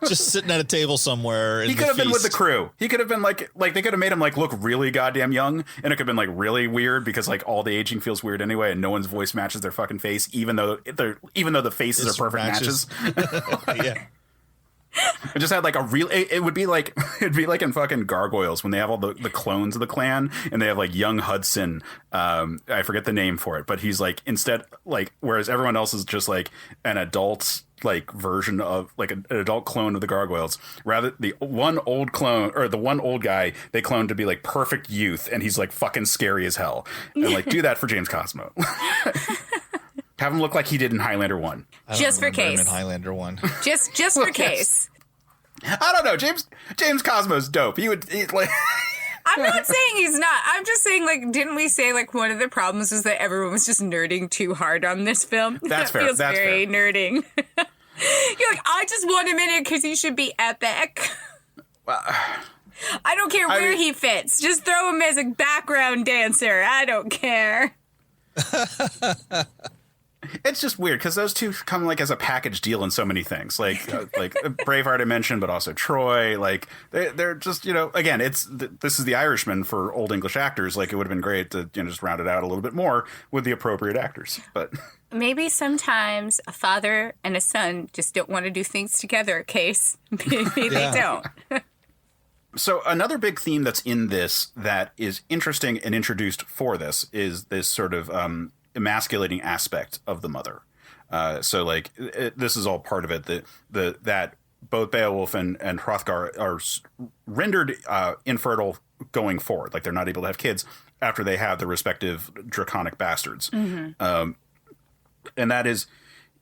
Speaker 2: Just sitting at a table somewhere.
Speaker 1: He could have been with the crew. He could have been, like they could have made him, like, look really goddamn young. And it could have been, like, really weird because, like, all the aging feels weird anyway. And no one's voice matches their fucking face, even though the faces are perfect matches.
Speaker 2: Yeah.
Speaker 1: It just had like a real. It would be like in fucking Gargoyles when they have all the clones of the clan and they have like young Hudson. I forget the name for it, but he's like instead like whereas everyone else is just like an adult like version of like an adult clone of the Gargoyles. Rather the one old clone or the one old guy they cloned to be like perfect youth and he's like fucking scary as hell. And like do that for James Cosmo. Have him look like he did in Highlander 1.
Speaker 3: Just for case.
Speaker 2: In Highlander 1.
Speaker 3: Just for case.
Speaker 1: I don't know. James Cosmo's dope. He like.
Speaker 3: I'm not saying he's not. I'm just saying, like, didn't we say, like, one of the problems was that everyone was just nerding too hard on this film?
Speaker 1: That's fair.
Speaker 3: Feels
Speaker 1: That's
Speaker 3: very
Speaker 1: fair.
Speaker 3: nerding. You're like, I just want him in it because he should be epic. I don't care where he fits. Just throw him as a background dancer. I don't care.
Speaker 1: It's just weird because those two come like as a package deal in so many things, like Braveheart I mentioned, but also Troy. Like they're just again, this is the Irishman for old English actors. Like it would have been great to just round it out a little bit more with the appropriate actors. But
Speaker 3: maybe sometimes a father and a son just don't want to do things together. Case maybe they don't.
Speaker 1: So another big theme that's in this that is interesting and introduced for this is this sort of emasculating aspect of the mother. So like this is all part of it. That both Beowulf and Hrothgar are rendered infertile going forward. Like they're not able to have kids after they have the respective draconic bastards. Mm-hmm. And that is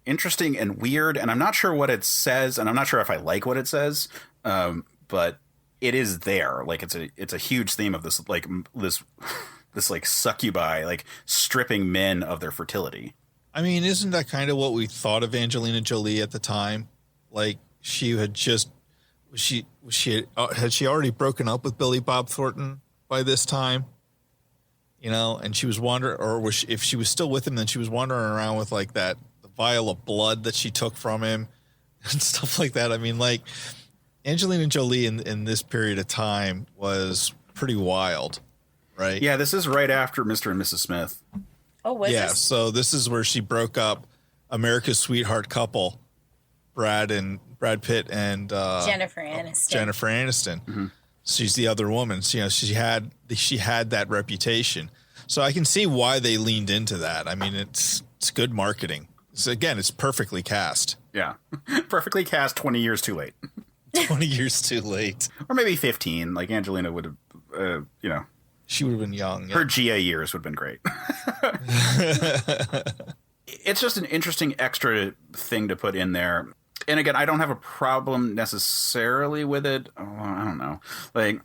Speaker 1: interesting and weird. And I'm not sure what it says, and I'm not sure if I like what it says. But it is there. Like it's a huge theme of this like this like succubi, like stripping men of their fertility.
Speaker 2: I mean, isn't that kind of what we thought of Angelina Jolie at the time? Like she had just had she already broken up with Billy Bob Thornton by this time? And she was wandering, or if she was still with him, then she was wandering around with like the vial of blood that she took from him and stuff like that. I mean, like Angelina Jolie in this period of time was pretty wild. Right.
Speaker 1: Yeah, this is right after Mr. and Mrs. Smith.
Speaker 3: Oh, was
Speaker 2: yeah,
Speaker 3: this?
Speaker 2: so this is where she broke up America's sweetheart couple, Brad Pitt and
Speaker 3: Jennifer Aniston.
Speaker 2: Mm-hmm. She's the other woman. So, she had that reputation. So I can see why they leaned into that. I mean, it's good marketing. So again, it's perfectly cast.
Speaker 1: Yeah, perfectly cast. 20 years too late.
Speaker 2: 20 years too late,
Speaker 1: or maybe 15. Like Angelina would have,
Speaker 2: She would have been young. Yeah.
Speaker 1: Her GA years would have been great. it's just an interesting extra thing to put in there. And again, I don't have a problem necessarily with it. Oh, I don't know. Like,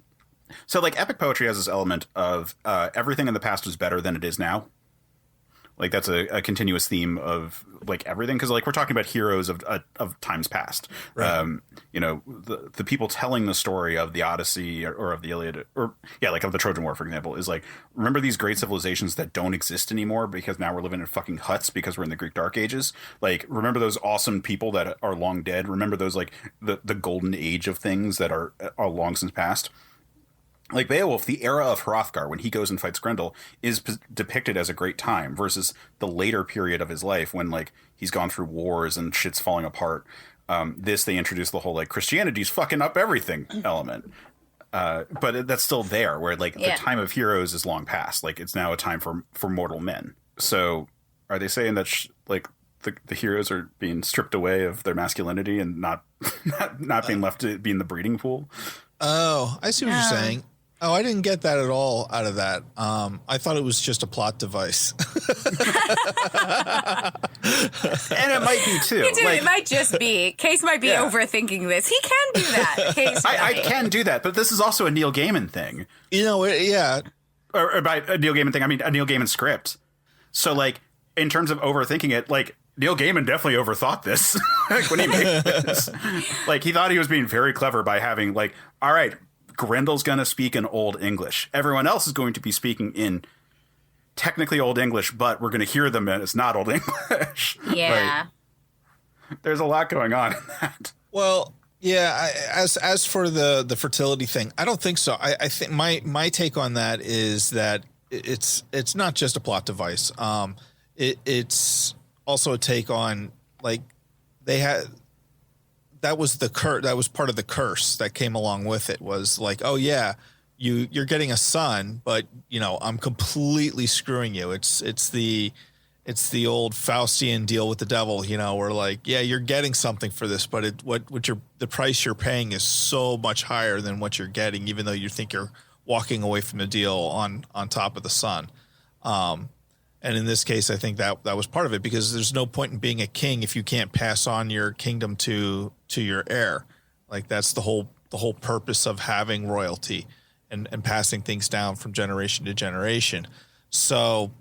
Speaker 1: so like epic poetry has this element of everything in the past was better than it is now. Like that's a continuous theme of like everything, because like we're talking about heroes of times past. Right. You know, the people telling the story of the Odyssey or of the Iliad, or like of the Trojan War, for example, is like, remember these great civilizations that don't exist anymore because now we're living in fucking huts because we're in the Greek Dark Ages. Like, remember those awesome people that are long dead. Remember those like the golden age of things that are long since past. Like Beowulf, the era of Hrothgar, when he goes and fights Grendel, is depicted as a great time versus the later period of his life when like he's gone through wars and shit's falling apart. They introduce the whole like Christianity's fucking up everything element. But that's still there where like the time of heroes is long past. Like it's now a time for mortal men. So are they saying that like the heroes are being stripped away of their masculinity and not being left to be in the breeding pool?
Speaker 2: Oh, I see what you're saying. Oh, I didn't get that at all out of that. I thought it was just a plot device.
Speaker 1: And it might be too.
Speaker 3: It might just be. Case might be overthinking this. He can do that. Case
Speaker 1: I can do that, but this is also a Neil Gaiman thing.
Speaker 2: You know, yeah.
Speaker 1: Or by a Neil Gaiman thing, I mean a Neil Gaiman script. So, like, in terms of overthinking it, like, Neil Gaiman definitely overthought this like, when he made this. Like, he thought he was being very clever by having, like, all right, Grendel's going to speak in Old English. Everyone else is going to be speaking in technically Old English, but we're going to hear them and it's not Old English.
Speaker 3: Yeah.
Speaker 1: Like, there's a lot going on in that.
Speaker 2: Well, yeah, as for the fertility thing, I don't think so. I think my take on that is that it's not just a plot device. It's also a take on, like, they had... That was that was part of the curse that came along with it, was like, oh yeah, you're getting a son, but you know, I'm completely screwing you. It's the old Faustian deal with the devil, you know, where like, yeah, you're getting something for this, but the price you're paying is so much higher than what you're getting, even though you think you're walking away from the deal on top of the son. And in this case, I think that was part of it, because there's no point in being a king if you can't pass on your kingdom to your heir. Like, that's the whole purpose of having royalty and passing things down from generation to generation. So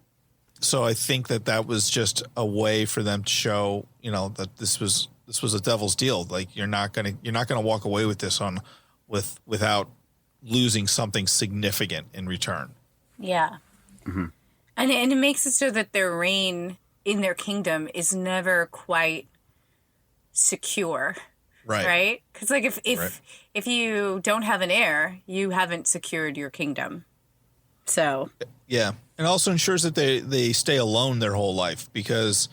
Speaker 2: I think that was just a way for them to show, you know, that this was a devil's deal. Like, you're not gonna walk away with this without losing something significant in return.
Speaker 3: Yeah. Mm-hmm. And it makes it so that their reign in their kingdom is never quite secure. Right? Because, like, if you don't have an heir, you haven't secured your kingdom. So.
Speaker 2: Yeah. And also ensures that they stay alone their whole life, because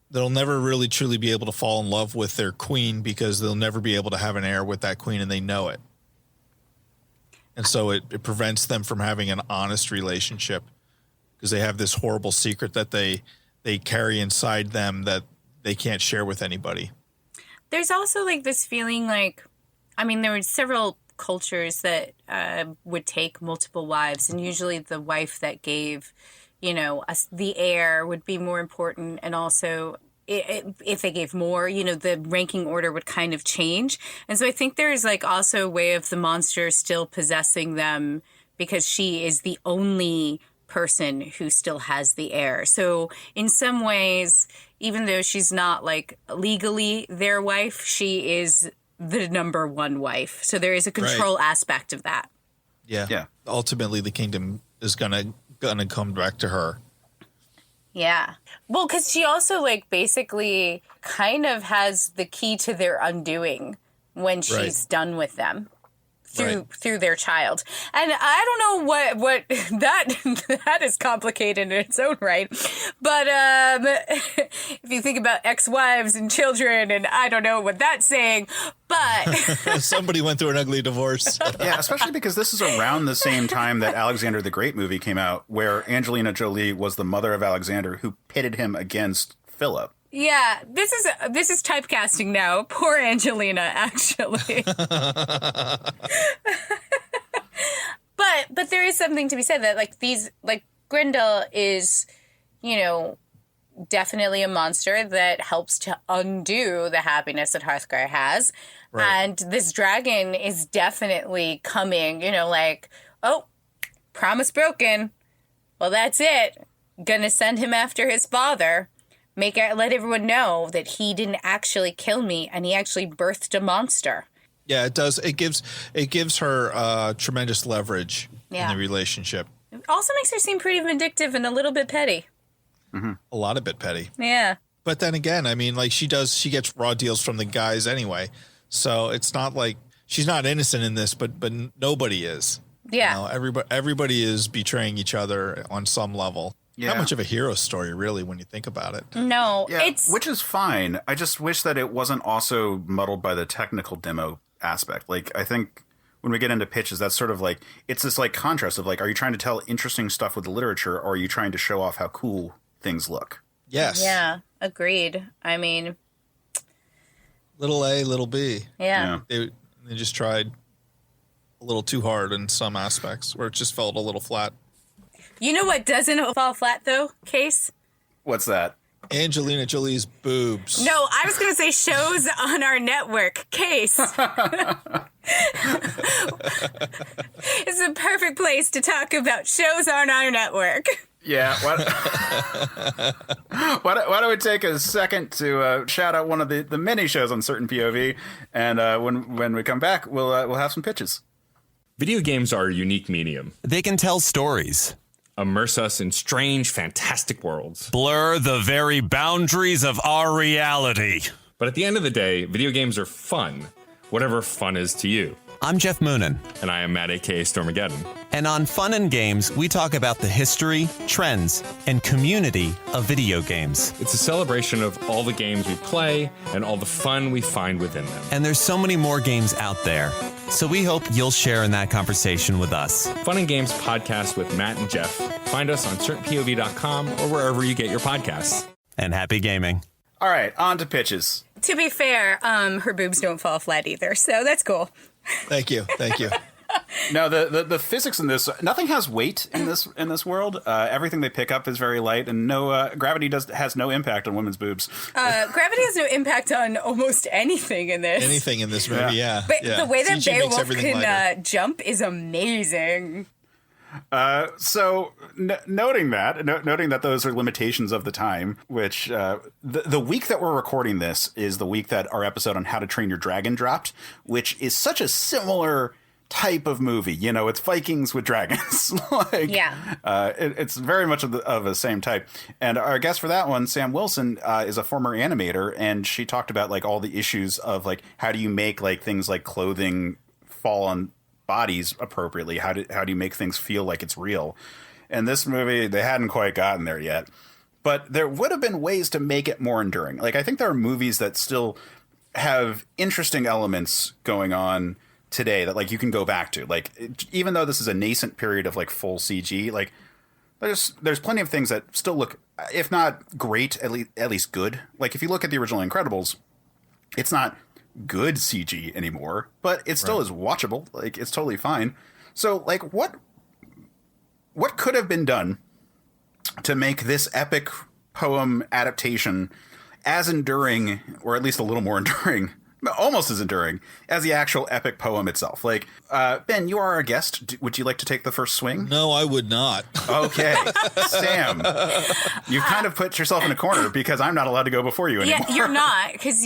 Speaker 2: they'll never really truly be able to fall in love with their queen, because they'll never be able to have an heir with that queen, and they know it. And so it prevents them from having an honest relationship, because they have this horrible secret that they carry inside them that they can't share with anybody.
Speaker 3: There's also like this feeling like, I mean, there were several cultures that would take multiple wives, and usually the wife that gave, you know, the heir would be more important. And also if they gave more, you know, the ranking order would kind of change. And so I think there's like also a way of the monster still possessing them, because she is the only person who still has the heir. So in some ways, even though she's not like legally their wife, she is the number one wife. So there is a control aspect of that.
Speaker 2: Yeah. Ultimately, the kingdom is gonna come back to her.
Speaker 3: Yeah. Well, because she also like basically kind of has the key to their undoing when she's done with them. Through their child. And I don't know what that is complicated in its own right. But if you think about ex-wives and children, and I don't know what that's saying, but
Speaker 2: somebody went through an ugly divorce.
Speaker 1: Yeah, especially because this is around the same time that Alexander the Great movie came out, where Angelina Jolie was the mother of Alexander, who pitted him against Philip.
Speaker 3: Yeah, this is typecasting now. Poor Angelina, actually. But there is something to be said that like these, like, Grendel is, you know, definitely a monster that helps to undo the happiness that Hrothgar has. Right. And this dragon is definitely coming, like, oh, promise broken. Well, that's it. Gonna send him after his father. Let everyone know that he didn't actually kill me and he actually birthed a monster.
Speaker 2: Yeah, it does. It gives her tremendous leverage in the relationship.
Speaker 3: It also makes her seem pretty vindictive and a little bit petty.
Speaker 2: Mm-hmm. A lot of bit petty.
Speaker 3: Yeah.
Speaker 2: But then again, I mean, like she gets raw deals from the guys anyway. So it's not like she's not innocent in this, but nobody is.
Speaker 3: Yeah.
Speaker 2: Everybody is betraying each other on some level. Yeah. Not much of a hero story, really, when you think about it.
Speaker 3: No,
Speaker 1: yeah, which is fine. I just wish that it wasn't also muddled by the technical demo aspect. Like, I think when we get into pitches, that's sort of like, it's this like contrast of like, are you trying to tell interesting stuff with the literature, or are you trying to show off how cool things look?
Speaker 2: Yes.
Speaker 3: Yeah, agreed. I mean,
Speaker 2: little A, little B.
Speaker 3: Yeah.
Speaker 2: They just tried a little too hard in some aspects where it just felt a little flat.
Speaker 3: You know what doesn't fall flat, though, Case?
Speaker 1: What's that?
Speaker 2: Angelina Jolie's boobs.
Speaker 3: No, I was going to say shows on our network. Case. It's a perfect place to talk about shows on our network.
Speaker 1: Yeah. Why don't we take a second to shout out one of the many shows on Certain POV, and when we come back, we'll have some pitches.
Speaker 5: Video games are a unique medium.
Speaker 4: They can tell stories,
Speaker 5: immerse us in strange, fantastic worlds,
Speaker 6: blur the very boundaries of our reality.
Speaker 5: But at the end of the day, video games are fun, whatever fun is to you.
Speaker 4: I'm Jeff Moonen.
Speaker 5: And I am Matt, a.k.a. Stormageddon.
Speaker 4: And on Fun and Games, we talk about the history, trends, and community of video games.
Speaker 5: It's a celebration of all the games we play and all the fun we find within them.
Speaker 4: And there's so many more games out there. So we hope you'll share in that conversation with us.
Speaker 5: Fun and Games podcast with Matt and Jeff. Find us on certainpov.com or wherever you get your podcasts.
Speaker 4: And happy gaming.
Speaker 1: All right, on to pitches.
Speaker 3: To be fair, her boobs don't fall flat either, so that's cool.
Speaker 2: Thank you.
Speaker 1: No, the physics in this, nothing has weight in this world. Everything they pick up is very light, and no gravity has no impact on women's boobs.
Speaker 3: Gravity has no impact on almost anything in this.
Speaker 2: Anything in this movie, yeah.
Speaker 3: But the way that
Speaker 2: CG
Speaker 3: Beowulf can jump is amazing.
Speaker 1: So noting that those are limitations of the time, which the week that we're recording this is the week that our episode on How to Train Your Dragon dropped, which is such a similar type of movie. It's Vikings with dragons. It's very much of the same type. And our guest for that one, Sam Wilson, is a former animator, and she talked about like all the issues of like how do you make like things like clothing fall on bodies appropriately. How do you make things feel like it's real? And this movie, they hadn't quite gotten there yet, but there would have been ways to make it more enduring. Like I think there are movies that still have interesting elements going on today that like you can go back to. Like even though this is a nascent period of like full CG, like there's plenty of things that still look, if not great, at least good. Like if you look at the original Incredibles, it's not good CG anymore, but it still is watchable. Like it's totally fine. So like what could have been done to make this epic poem adaptation as enduring, or at least a little more enduring, almost as enduring as the actual epic poem itself? Like, Ben, you are our guest. Would you like to take the first swing?
Speaker 2: No, I would not.
Speaker 1: Okay. Sam, you've kind of put yourself in a corner because I'm not allowed to go before you anymore.
Speaker 3: Yeah, you're not, because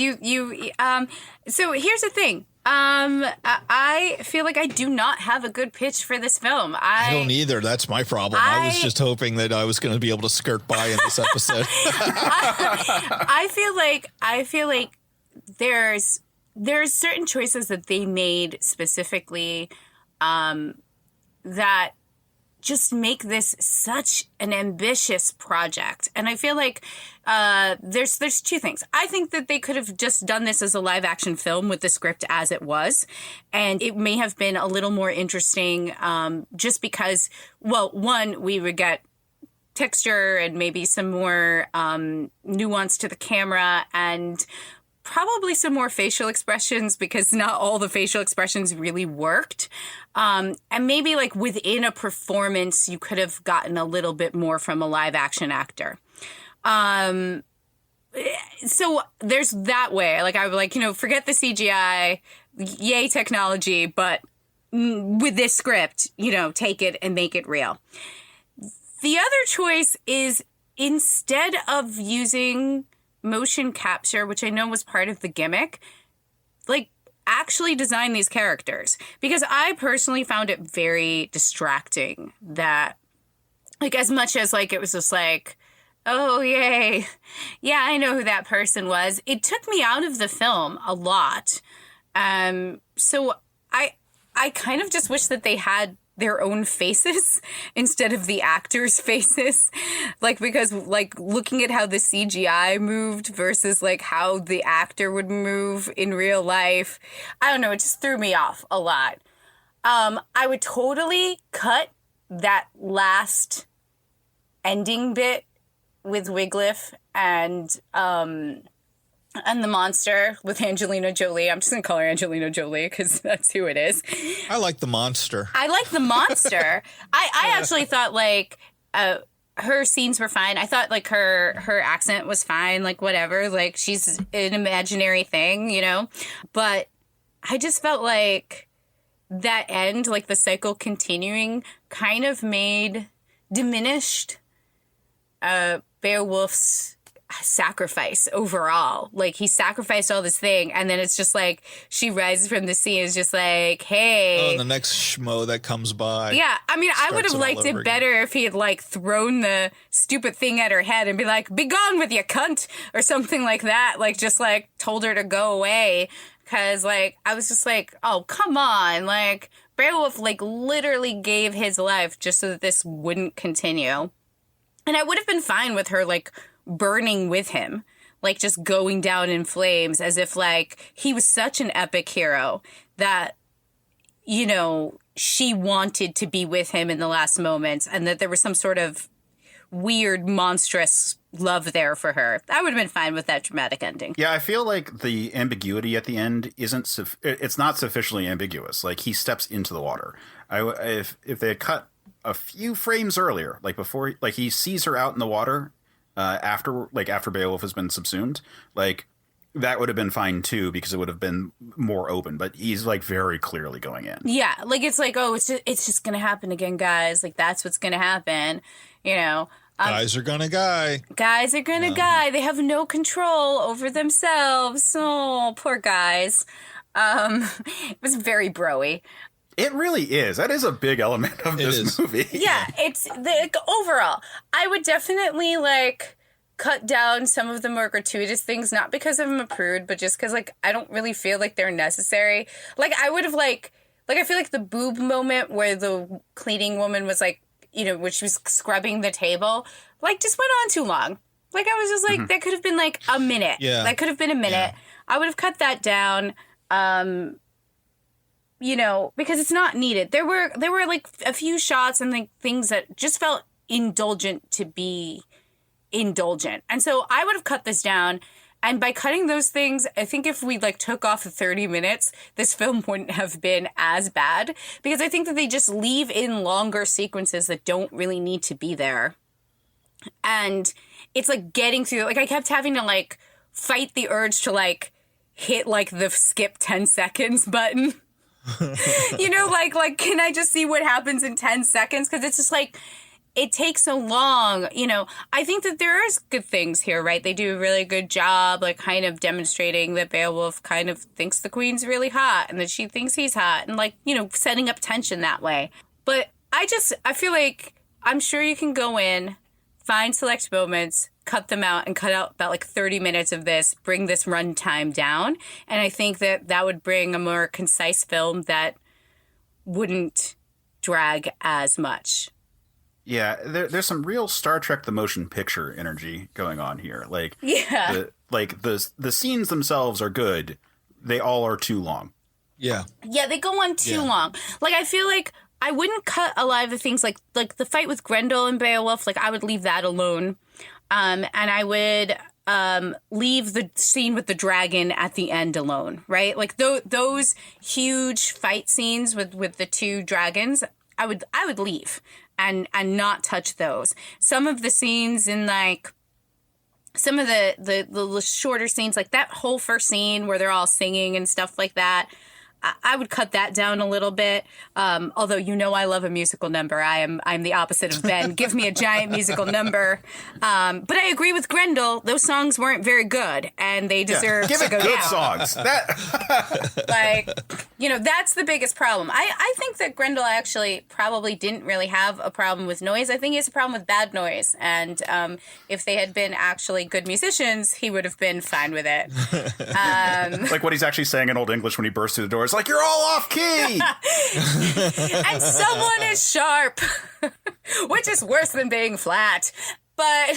Speaker 3: so here's the thing. I feel like I do not have a good pitch for this film.
Speaker 2: I don't either. That's my problem. I was just hoping that I was going to be able to skirt by in this episode.
Speaker 3: I feel like there's certain choices that they made specifically that just make this such an ambitious project. And I feel like there's two things. I think that they could have just done this as a live action film with the script as it was. And it may have been a little more interesting just because, well, one, we would get texture and maybe some more nuance to the camera, and probably some more facial expressions, because not all the facial expressions really worked. And maybe like within a performance, you could have gotten a little bit more from a live action actor. So there's that way. Like, I would like, forget the CGI, yay technology, but with this script, take it and make it real. The other choice is, instead of using motion capture, which I know was part of the gimmick, like, actually design these characters. Because I personally found it very distracting that, like, as much as, like, it was just like, oh, yay. Yeah, I know who that person was. It took me out of the film a lot. So I kind of just wish that they had their own faces instead of the actors' faces. Like, because, like, looking at how the CGI moved versus, like, how the actor would move in real life, I don't know, it just threw me off a lot. I would totally cut that last ending bit with Wiglaf and the monster with Angelina Jolie. I'm just going to call her Angelina Jolie because that's who it is.
Speaker 2: I like the monster.
Speaker 3: I like the monster. I actually thought, like, her scenes were fine. I thought, like, her accent was fine, like, whatever. Like, she's an imaginary thing, But I just felt like that end, like, the cycle continuing, kind of diminished Beowulf's sacrifice overall. Like, he sacrificed all this thing, and then it's just like she rises from the sea and is just like, hey.
Speaker 2: Oh, the next schmo that comes by.
Speaker 3: Yeah, I mean, I would have liked it better if he had, like, thrown the stupid thing at her head and be like, be gone with you, cunt, or something like that. Like, just, like, told her to go away. Because, like, I was just like, oh, come on. Like, Beowulf, like, literally gave his life just so that this wouldn't continue. And I would have been fine with her, like, burning with him, like, just going down in flames, as if, like, he was such an epic hero that, she wanted to be with him in the last moments, and that there was some sort of weird, monstrous love there for her. I would have been fine with that dramatic ending.
Speaker 1: Yeah, I feel like the ambiguity at the end it's not sufficiently ambiguous. Like, he steps into the water. If they had cut a few frames earlier, like before, like, he sees her out in the water after Beowulf has been subsumed, like, that would have been fine too, because it would have been more open. But he's, like, very clearly going in. Yeah,
Speaker 3: like, it's like, oh, it's just gonna happen again, guys. Like, that's what's gonna happen.
Speaker 2: Guys are gonna die.
Speaker 3: Guys are gonna die. They have no control over themselves. Oh, poor guys. It was very bro-y.
Speaker 1: It really is. That is a big element of this movie.
Speaker 3: Yeah, it's overall. I would definitely, like, cut down some of the more gratuitous things, not because I'm a prude, but just because, like, I don't really feel like they're necessary. Like, I would have, like, I feel like the boob moment where the cleaning woman was, like, when she was scrubbing the table, like, just went on too long. Like, I was just like, that could have been, like, a minute.
Speaker 2: Yeah.
Speaker 3: That could have been a minute. Yeah. I would have cut that down. Because it's not needed. There were like a few shots and, like, things that just felt indulgent to be indulgent. And so I would have cut this down. And by cutting those things, I think if we, like, took off 30 minutes, this film wouldn't have been as bad. Because I think that they just leave in longer sequences that don't really need to be there. And it's, like, getting through, like, I kept having to, like, fight the urge to, like, hit, like, the skip 10 seconds button. Like, can I just see what happens in 10 seconds? Because it's just, like, it takes so long. I think that there is good things here, right? They do a really good job, like, kind of demonstrating that Beowulf kind of thinks the queen's really hot and that she thinks he's hot, and, like, setting up tension that way. But I feel like, I'm sure you can go in, find select moments, cut them out, and cut out about, like, 30 minutes of this, bring this runtime down. And I think that would bring a more concise film that wouldn't drag as much.
Speaker 1: Yeah, there's some real Star Trek the Motion Picture energy going on here. Like,
Speaker 3: yeah,
Speaker 1: the scenes themselves are good. They all are too long.
Speaker 2: Yeah.
Speaker 3: Yeah, they go on too long. Like, I feel like I wouldn't cut a lot of the things, like the fight with Grendel and Beowulf. Like, I would leave that alone. And I would leave the scene with the dragon at the end alone, right? Like, those huge fight scenes with the two dragons, I would leave and not touch those. Some of the scenes in, like, some of the shorter scenes, like that whole first scene where they're all singing and stuff like that, I would cut that down a little bit. Although, I love a musical number. I'm the opposite of Ben. Give me a giant musical number. But I agree with Grendel. Those songs weren't very good, and they deserve
Speaker 1: Give
Speaker 3: to
Speaker 1: it
Speaker 3: go
Speaker 1: good
Speaker 3: down.
Speaker 1: songs.
Speaker 3: That's the biggest problem. I think that Grendel actually probably didn't really have a problem with noise. I think he has a problem with bad noise. And if they had been actually good musicians, he would have been fine with it.
Speaker 1: Like what he's actually saying in Old English when he bursts through the door. It's like, you're all off key.
Speaker 3: And someone is sharp, which is worse than being flat. But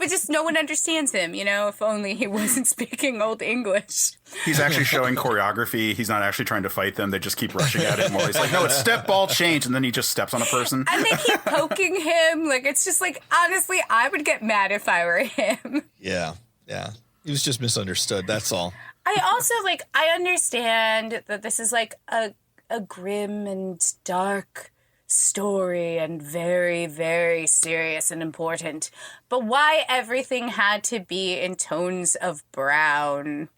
Speaker 3: just no one understands him, if only he wasn't speaking Old English.
Speaker 1: He's actually showing choreography. He's not actually trying to fight them. They just keep rushing at him while he's like, no, it's step, ball, change. And then he just steps on a person.
Speaker 3: And they keep poking him. It's just honestly, I would get mad if I were him.
Speaker 2: Yeah. Yeah. He was just misunderstood. That's all.
Speaker 3: I also, I understand that this is, a grim and dark story and very, very serious and important. But why everything had to be in tones of brown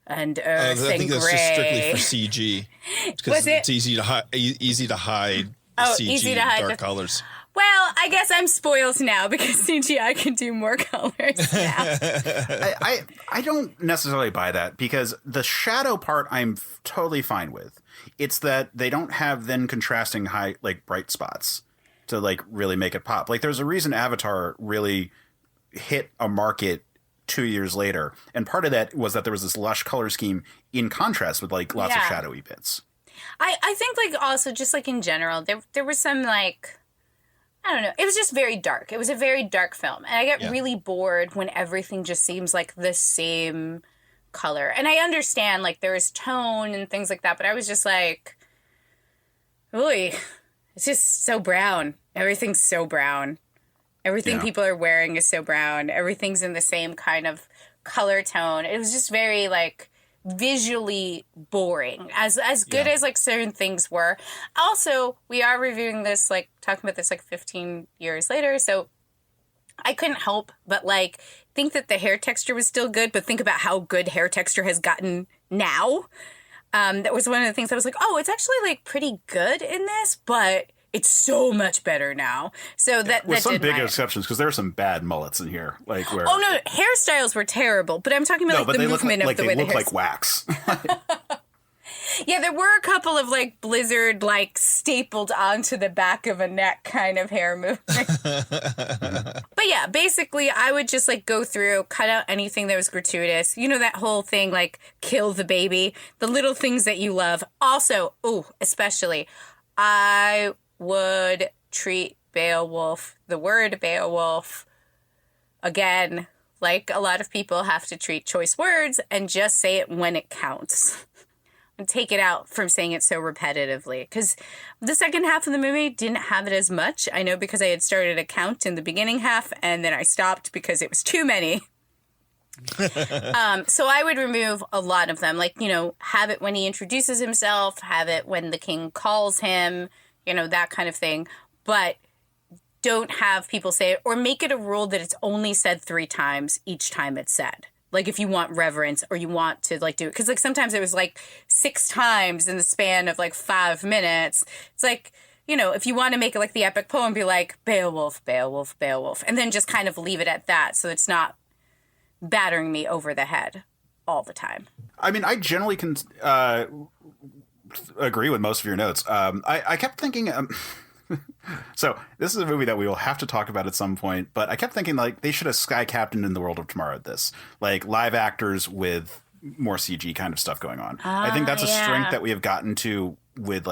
Speaker 3: and earth
Speaker 2: I think
Speaker 3: and
Speaker 2: that's
Speaker 3: gray?
Speaker 2: just strictly for CG. Because it's easy to hide the CG
Speaker 3: easy to hide
Speaker 2: dark colors.
Speaker 3: Well, I guess I'm spoiled now because CGI can do more colors now.
Speaker 1: I don't necessarily buy that because the shadow part I'm totally fine with. It's that they don't have then contrasting high, bright spots to really make it pop. There's a reason Avatar really hit a market 2 years later. And part of that was that there was this lush color scheme in contrast with lots of shadowy bits.
Speaker 3: I think also just in general, there was some I don't know. It was just very dark. It was a very dark film. And I get really bored when everything just seems like the same color. And I understand, there is tone and things like that. But I was just ooh, it's just so brown. Everything's so brown. Everything people are wearing is so brown. Everything's in the same kind of color tone. It was just very, visually boring as good as certain things were. Also, we are reviewing this talking about this 15 years later, so I couldn't help but think that the hair texture was still good, but think about how good hair texture has gotten now. That was one of the things I was it's actually pretty good in this, but it's so much better now. So
Speaker 1: with some big exceptions, because there are some bad mullets in here. Where
Speaker 3: oh no, hairstyles were terrible, but I'm talking about the movement of the way
Speaker 1: they look like wax.
Speaker 3: Yeah, there were a couple of blizzard stapled onto the back of a neck kind of hair movement. But yeah, basically I would just go through, cut out anything that was gratuitous. That whole thing kill the baby, the little things that you love. Also, especially I would treat Beowulf, the word Beowulf, again, a lot of people have to treat choice words and just say it when it counts. And take it out from saying it so repetitively. Because the second half of the movie didn't have it as much. I know because I had started a count in the beginning half, and then I stopped because it was too many. So I would remove a lot of them. Have it when he introduces himself, have it when the king calls him, that kind of thing. But don't have people say it, or make it a rule that it's only said 3 times each time it's said. If you want reverence or you want to do it. Because sometimes it was 6 times in the span of 5 minutes. It's if you want to make it the epic poem, be Beowulf, Beowulf, Beowulf. And then just kind of leave it at that. So it's not battering me over the head all the time.
Speaker 1: I mean, I generally can agree with most of your notes. I kept thinking... So this is a movie that we will have to talk about at some point, but I kept thinking they should have Sky Captained in the World of Tomorrow this, live actors with more CG kind of stuff going on. I think that's a strength that we have gotten to with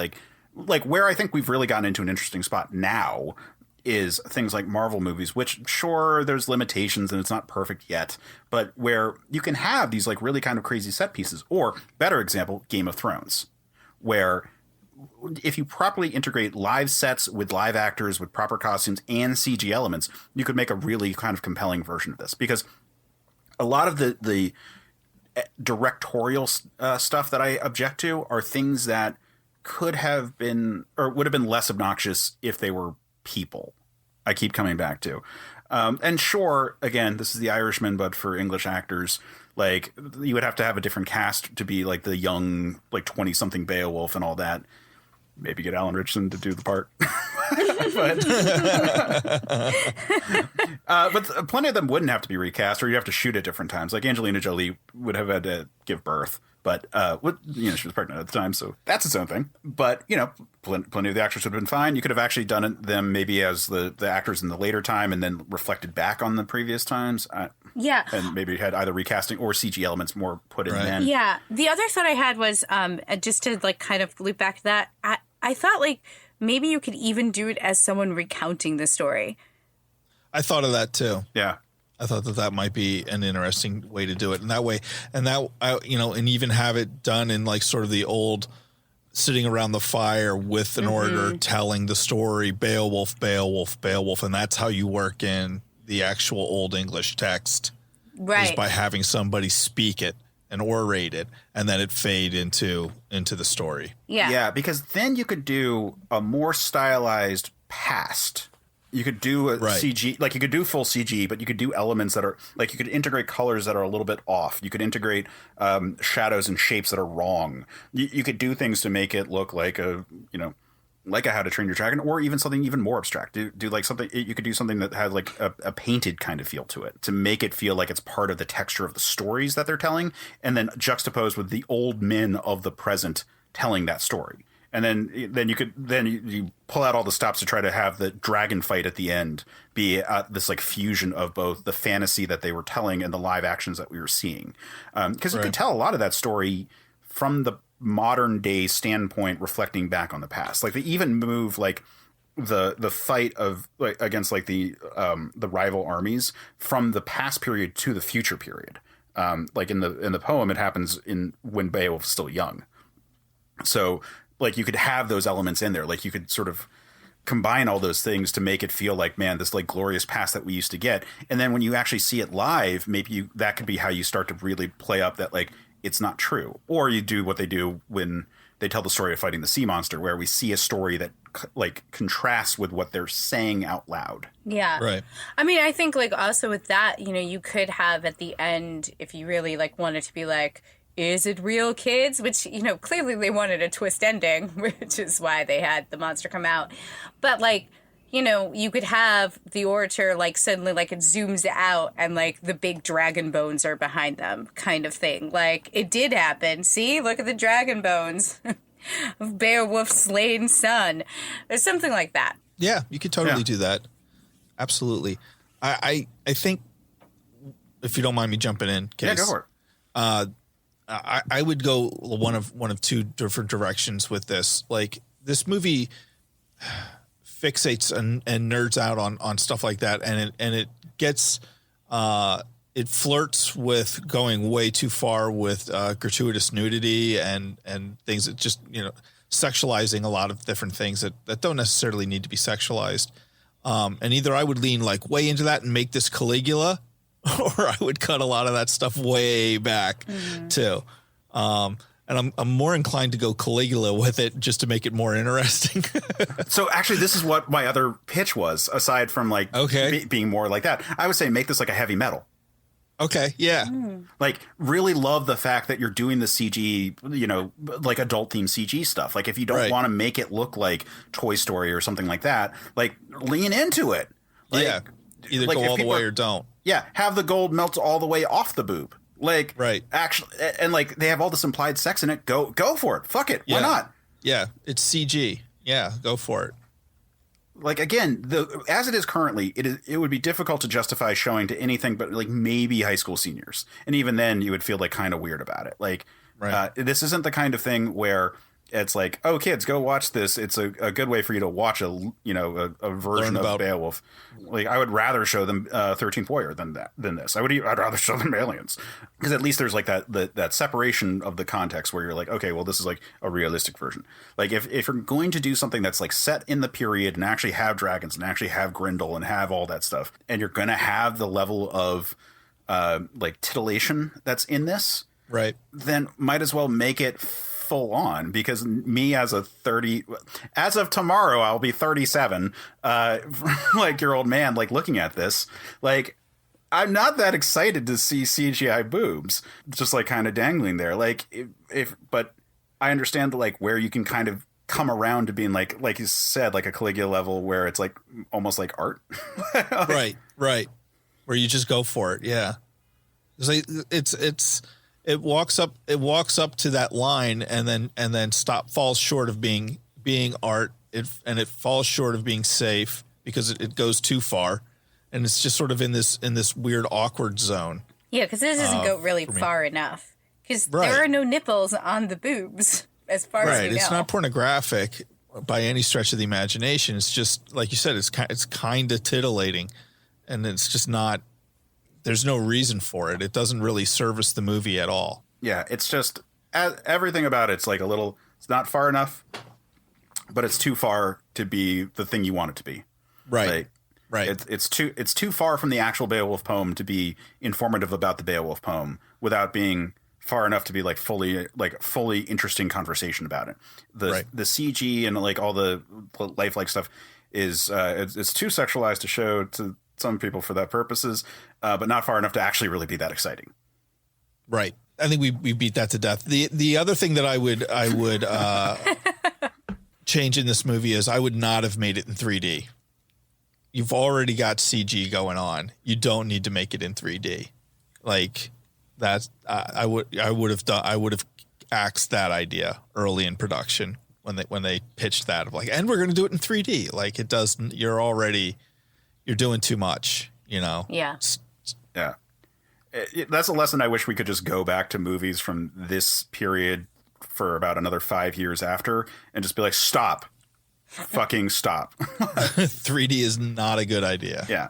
Speaker 1: where I think we've really gotten into an interesting spot now is things like Marvel movies, which sure there's limitations and it's not perfect yet, but where you can have these really kind of crazy set pieces, or better example, Game of Thrones, where if you properly integrate live sets with live actors with proper costumes and CG elements, you could make a really kind of compelling version of this. Because a lot of the directorial stuff that I object to are things that could have been or would have been less obnoxious if they were people. I keep coming back to. And sure, again, this is The Irishman, but for English actors, like you would have to have a different cast to be like the young, like 20-something Beowulf and all that. Maybe get Alan Richardson to do the part. But plenty of them wouldn't have to be recast, or you'd have to shoot at different times. Like Angelina Jolie would have had to give birth. But, she was pregnant at the time, so that's its own thing. But, plenty of the actors would have been fine. You could have actually done them maybe as the actors in the later time and then reflected back on the previous times.
Speaker 3: Yeah.
Speaker 1: And maybe had either recasting or CG elements more put in then.
Speaker 3: Yeah. The other thought I had was, just to, like, kind of loop back to that, I thought, like, maybe you could even do it as someone recounting the story.
Speaker 2: I thought of that, too.
Speaker 1: Yeah.
Speaker 2: I thought that might be an interesting way to do it. And that way, and even have it done in like sort of the old sitting around the fire with an orator telling the story, Beowulf, Beowulf, Beowulf. And that's how you work in the actual Old English text.
Speaker 3: Right.
Speaker 2: Is by having somebody speak it and orate it, and then it fade into the story.
Speaker 3: Yeah.
Speaker 1: Yeah, because then you could do a more stylized past. You could do a CG, like you could do full CG, but you could do elements that are like you could integrate colors that are a little bit off. You could integrate shadows and shapes that are wrong. You could do things to make it look like like a How to Train Your Dragon, or even something even more abstract. Do like something, you could do something that has like a painted kind of feel to it to make it feel like it's part of the texture of the stories that they're telling, and then juxtaposed with the old men of the present telling that story. And then you pull out all the stops to try to have the dragon fight at the end be this like fusion of both the fantasy that they were telling and the live actions that we were seeing. Because you could tell a lot of that story from the modern day standpoint, reflecting back on the past. Like they even move like the fight of like against like the rival armies from the past period to the future period. Like in the poem, it happens when Beowulf is still young. So like you could have those elements in there. Like you could sort of combine all those things to make it feel like, man, this like glorious past that we used to get. And then when you actually see it live, maybe that could be how you start to really play up that like it's not true. Or you do what they do when they tell the story of fighting the sea monster, where we see a story that like contrasts with what they're saying out loud.
Speaker 3: Yeah.
Speaker 2: Right.
Speaker 3: I mean, I think like also with that, you could have at the end, if you really like wanted to be like, is it real, kids? Which, clearly they wanted a twist ending, which is why they had the monster come out. But, like, you could have the orator, like, suddenly, like, it zooms out and, like, the big dragon bones are behind them kind of thing. Like, it did happen. See? Look at the dragon bones of Beowulf's slain son. There's something like that.
Speaker 2: Yeah, you could totally do that. Absolutely. I think, if you don't mind me jumping in, Case,
Speaker 1: yeah, go for it.
Speaker 2: I would go one of two different directions with this. Like this movie fixates and nerds out on stuff like that, and it gets it flirts with going way too far with gratuitous nudity and things that just sexualizing a lot of different things that don't necessarily need to be sexualized. And either I would lean like way into that and make this Caligula, or I would cut a lot of that stuff way back too. And I'm more inclined to go Caligula with it just to make it more interesting.
Speaker 1: So actually, this is what my other pitch was, aside from like being more like that. I would say make this like a heavy metal.
Speaker 2: Okay, yeah.
Speaker 1: Like really love the fact that you're doing the CG, like adult themed CG stuff. Like if you don't want to make it look like Toy Story or something like that, like lean into it. Like,
Speaker 2: either go all the way or don't.
Speaker 1: Yeah, have the gold melt all the way off the boob. Like, actually, and like they have all this implied sex in it. Go for it. Fuck it. Why not?
Speaker 2: Yeah, it's CG. Yeah, go for it.
Speaker 1: Like again, as it is currently, it would be difficult to justify showing to anything but like maybe high school seniors, and even then you would feel like kind of weird about it. Like, this isn't the kind of thing where it's like, oh, kids, go watch this. It's a good way for you to watch a version of Beowulf. Like, I would rather show them 13th Warrior than this. I'd rather show them Aliens, because at least there's like that separation of the context where you're like, okay, well, this is like a realistic version. Like if you're going to do something that's like set in the period and actually have dragons and actually have Grendel and have all that stuff, and you're going to have the level of like titillation that's in this, then might as well make it full on, because me as of tomorrow, I'll be 37, like your old man, like looking at this, like I'm not that excited to see CGI boobs just like kind of dangling there. Like but I understand like where you can kind of come around to being like you said, like a Caligula level where it's like almost like art.
Speaker 2: Right. Where you just go for it. Yeah. It walks up to that line and then falls short of being art. It falls short of being safe because it goes too far. And it's just sort of in this weird awkward zone.
Speaker 3: Yeah, because this doesn't go really far enough. Because there are no nipples on the boobs, as far as you know.
Speaker 2: It's not pornographic by any stretch of the imagination. It's just, like you said, it's kind of titillating. And it's just not, there's no reason for it. It doesn't really service the movie at all.
Speaker 1: Yeah, it's just, everything about it's like it's not far enough, but it's too far to be the thing you want it to be.
Speaker 2: Right.
Speaker 1: Like,
Speaker 2: right.
Speaker 1: It's too far from the actual Beowulf poem to be informative about the Beowulf poem without being far enough to be like fully interesting conversation about it. The CG and like all the lifelike stuff is it's too sexualized to show to some people for that purposes, but not far enough to actually really be that exciting.
Speaker 2: Right. I think we beat that to death. The other thing that I would change in this movie is I would not have made it in 3D. You've already got CG going on. You don't need to make it in 3D. Like that's I would have axed that idea early in production when they pitched that of like, and we're going to do it in 3D. Like it doesn't. You're doing too much. You know.
Speaker 3: Yeah.
Speaker 1: Yeah. That's a lesson I wish we could just go back to movies from this period for about another 5 years after and just be like, stop. Fucking stop.
Speaker 2: 3D is not a good idea.
Speaker 1: Yeah.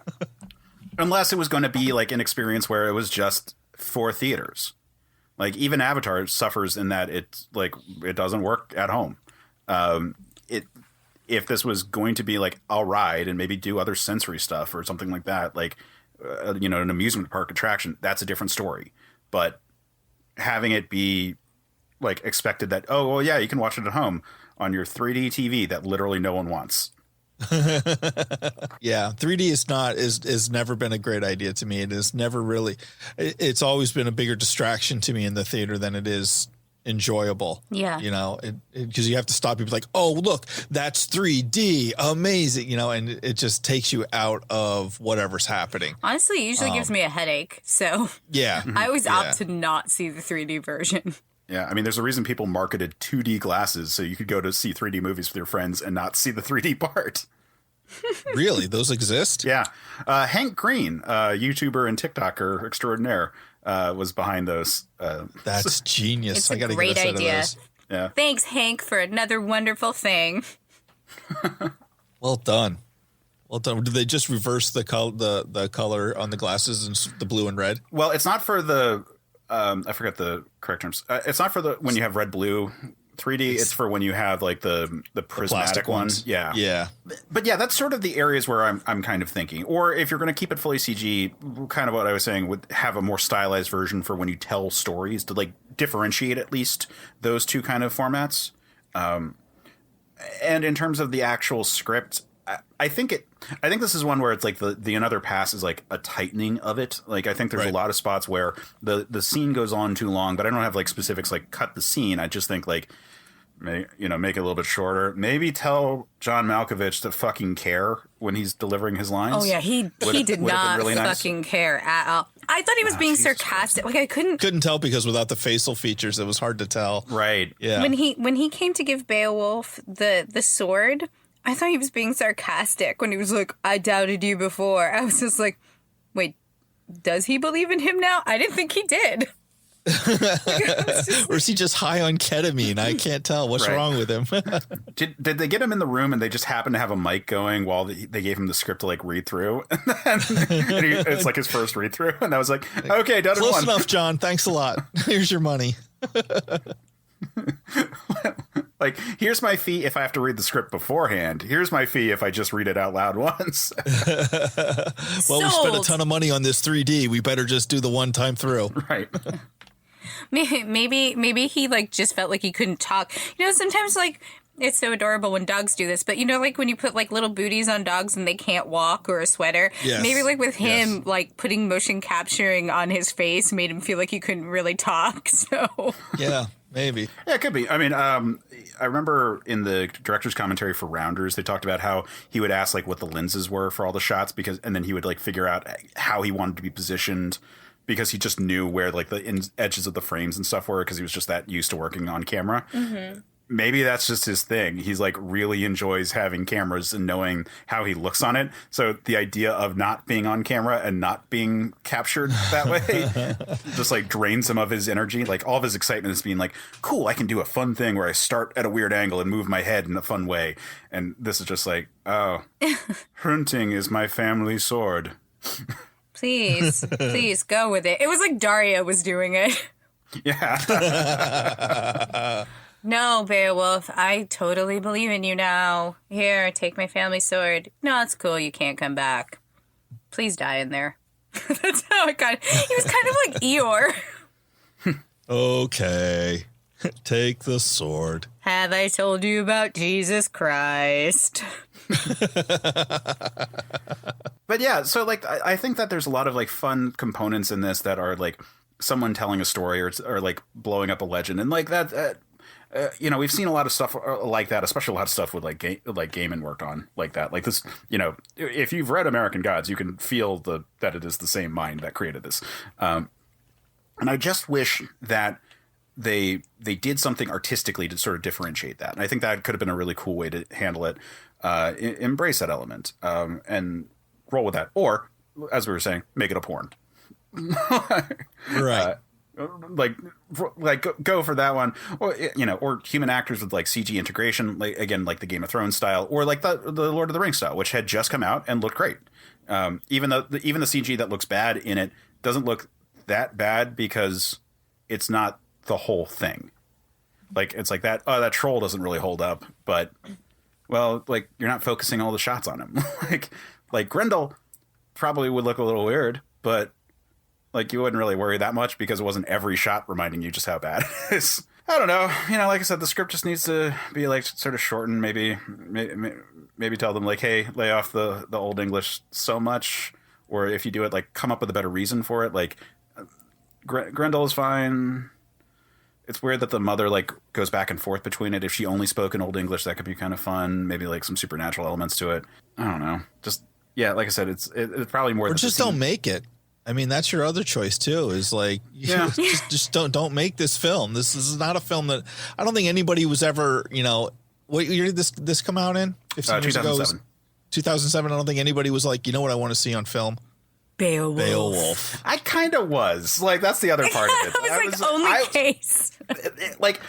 Speaker 1: Unless it was going to be like an experience where it was just for theaters. Like even Avatar suffers in that it's like it doesn't work at home. If this was going to be like I'll ride and maybe do other sensory stuff or something like that, like an amusement park attraction, that's a different story. But having it be like expected that, oh well, yeah, you can watch it at home on your 3D TV that literally no one wants.
Speaker 2: Yeah, 3D is never been a great idea to me. It is never really. It's always been a bigger distraction to me in the theater than it is enjoyable.
Speaker 3: Yeah,
Speaker 2: because you have to stop people like, oh look, that's 3D, amazing, and it just takes you out of whatever's happening.
Speaker 3: Honestly, it usually gives me a headache. So
Speaker 2: yeah,
Speaker 3: I always opt to not see the 3D version.
Speaker 1: Yeah, I mean, there's a reason people marketed 2D glasses so you could go to see 3D movies with your friends and not see the 3D part.
Speaker 2: Really? Those exist?
Speaker 1: Yeah. Hank Green, YouTuber and TikToker extraordinaire, was behind those.
Speaker 2: That's genius.
Speaker 3: It's
Speaker 2: I gotta
Speaker 3: a great
Speaker 2: get a set
Speaker 3: idea.
Speaker 2: of those.
Speaker 1: Yeah.
Speaker 3: Thanks, Hank, for another wonderful thing.
Speaker 2: Well done. Well done. Did they just reverse the color on the glasses and the blue and red?
Speaker 1: Well, it's not for the... I forget the correct terms. It's not for when you have red, blue 3D. It's for when you have like the prismatic ones. Yeah.
Speaker 2: Yeah.
Speaker 1: But yeah, that's sort of the areas where I'm kind of thinking. Or if you're going to keep it fully CG, kind of what I was saying, would have a more stylized version for when you tell stories to like differentiate at least those two kind of formats. And in terms of the actual script, I think this is one where it's like the Another Pass is like a tightening of it. Like I think there's a lot of spots where the scene goes on too long, but I don't have like specifics like cut the scene. I just think like make it a little bit shorter. Maybe tell John Malkovich to fucking care when he's delivering his lines.
Speaker 3: Oh yeah, he did not really fucking care at all. I thought he was being sarcastic. Like I couldn't
Speaker 2: tell because without the facial features, it was hard to tell.
Speaker 1: Right.
Speaker 2: Yeah.
Speaker 3: When he came to give Beowulf the sword, I thought he was being sarcastic when he was like, I doubted you before. I was just like, wait, does he believe in him now? I didn't think he did.
Speaker 2: Or is he just high on ketamine? I can't tell. What's wrong with him?
Speaker 1: Did they get him in the room and they just happened to have a mic going while they gave him the script to like read through? And it's like his first read through. And I was like, okay, done.
Speaker 2: Close enough, John. Thanks a lot. Here's your money.
Speaker 1: Like, here's my fee if I have to read the script beforehand. Here's my fee if I just read it out loud once.
Speaker 2: Well, we spent a ton of money on this 3D. We better just do the one time through.
Speaker 1: Right.
Speaker 3: Maybe he like just felt like he couldn't talk. You know, sometimes like it's so adorable when dogs do this, but you know, like when you put like little booties on dogs and they can't walk or a sweater.
Speaker 2: Yes.
Speaker 3: Maybe like with him,
Speaker 2: Yes.
Speaker 3: like putting motion capturing on his face made him feel like he couldn't really talk. So
Speaker 2: Yeah, maybe.
Speaker 1: Yeah, it could be. I mean, I remember in the director's commentary for Rounders, they talked about how he would ask like what the lenses were for all the shots and then he would like figure out how he wanted to be positioned because he just knew where like the edges of the frames and stuff were because he was just that used to working on camera. Mm-hmm. Maybe that's just his thing. He's like really enjoys having cameras and knowing how he looks on it. So the idea of not being on camera and not being captured that way just like drains him of his energy. Like all of his excitement is being like, cool, I can do a fun thing where I start at a weird angle and move my head in a fun way. And this is just like, oh, hunting is my family sword.
Speaker 3: please go with it. It was like Daria was doing it.
Speaker 1: Yeah.
Speaker 3: No, Beowulf, I totally believe in you now. Here, take my family sword. No, it's cool. You can't come back. Please die in there. That's how it got. He was kind of like Eeyore.
Speaker 2: Okay. Take the sword.
Speaker 3: Have I told you about Jesus Christ?
Speaker 1: But yeah, so like I think that there's a lot of like fun components in this that are like someone telling a story or like blowing up a legend and like that. You know, we've seen a lot of stuff like that, especially a lot of stuff with like Gaiman worked on like that. Like this, you know, if you've read American Gods, you can feel that it is the same mind that created this. And I just wish that they did something artistically to sort of differentiate that. And I think that could have been a really cool way to handle it, embrace that element, and roll with that. Or, as we were saying, make it a porn.
Speaker 2: Right.
Speaker 1: Like go for that one, or you know, or human actors with like CG integration, like again, like the Game of Thrones style, or like the Lord of the Rings style, which had just come out and looked great. Even though the CG that looks bad in it doesn't look that bad because it's not the whole thing. Like it's like that. Oh, that troll doesn't really hold up, but well, like you're not focusing all the shots on him. like Grendel probably would look a little weird, but like you wouldn't really worry that much because it wasn't every shot reminding you just how bad it is. I don't know. You know, like I said, the script just needs to be like sort of shortened. Maybe tell them like, hey, lay off the old English so much, or if you do it, like come up with a better reason for it. Like Grendel is fine. It's weird that the mother like goes back and forth between it. If she only spoke in Old English, that could be kind of fun. Maybe like some supernatural elements to it. I don't know. Just yeah, like I said, it's probably more.
Speaker 2: Or just don't make it. I mean, that's your other choice too. Is like,
Speaker 1: yeah.
Speaker 2: just don't make this film. This is not a film that I don't think anybody was ever. You know, what year did this come out in? 15 years ago. 2007. I don't think anybody was like, you know what I want to see on film. Beowulf.
Speaker 1: I kind of was like, that's the other part of it.
Speaker 3: That was like only case.
Speaker 1: Like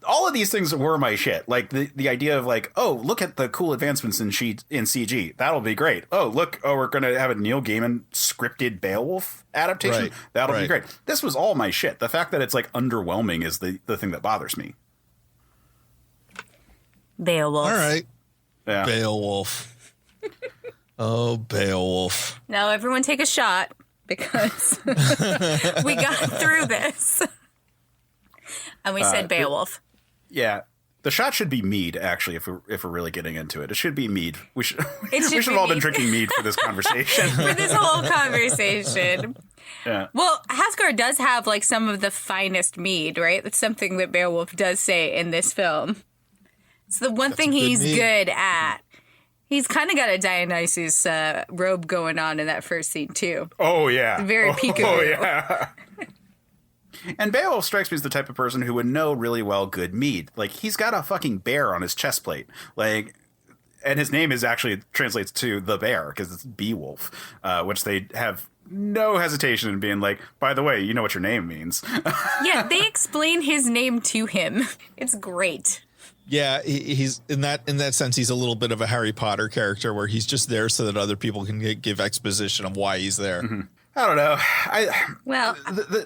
Speaker 1: all of these things were my shit. Like the idea of like, oh, look at the cool advancements in CG. That'll be great. Oh, look, we're going to have a Neil Gaiman scripted Beowulf adaptation.
Speaker 2: Right,
Speaker 1: That'll be great. This was all my shit. The fact that it's like underwhelming is the thing that bothers me.
Speaker 3: Beowulf.
Speaker 2: All right.
Speaker 1: Yeah.
Speaker 2: Beowulf. Oh, Beowulf.
Speaker 3: Now everyone take a shot because we got through this. And we said Beowulf.
Speaker 1: Yeah. The shot should be mead, actually, if we're really getting into it. It should be mead. We should have all been drinking mead for this conversation.
Speaker 3: For this whole conversation.
Speaker 1: Yeah.
Speaker 3: Well, Hasgard does have like some of the finest mead, right? That's something that Beowulf does say in this film. It's the one thing he's good at. He's kind of got a Dionysus robe going on in that first scene, too.
Speaker 1: Oh, yeah.
Speaker 3: Very peekaboo.
Speaker 1: Oh, yeah. And Beowulf strikes me as the type of person who would know really well good mead. Like, he's got a fucking bear on his chest plate. Like, and his name is actually translates to the bear because it's Beowulf, which they have no hesitation in being like, by the way, you know what your name means.
Speaker 3: Yeah, they explain his name to him. It's great.
Speaker 2: Yeah, he's in that sense, he's a little bit of a Harry Potter character where he's just there so that other people can give exposition of why he's there.
Speaker 1: Mm-hmm. I don't know.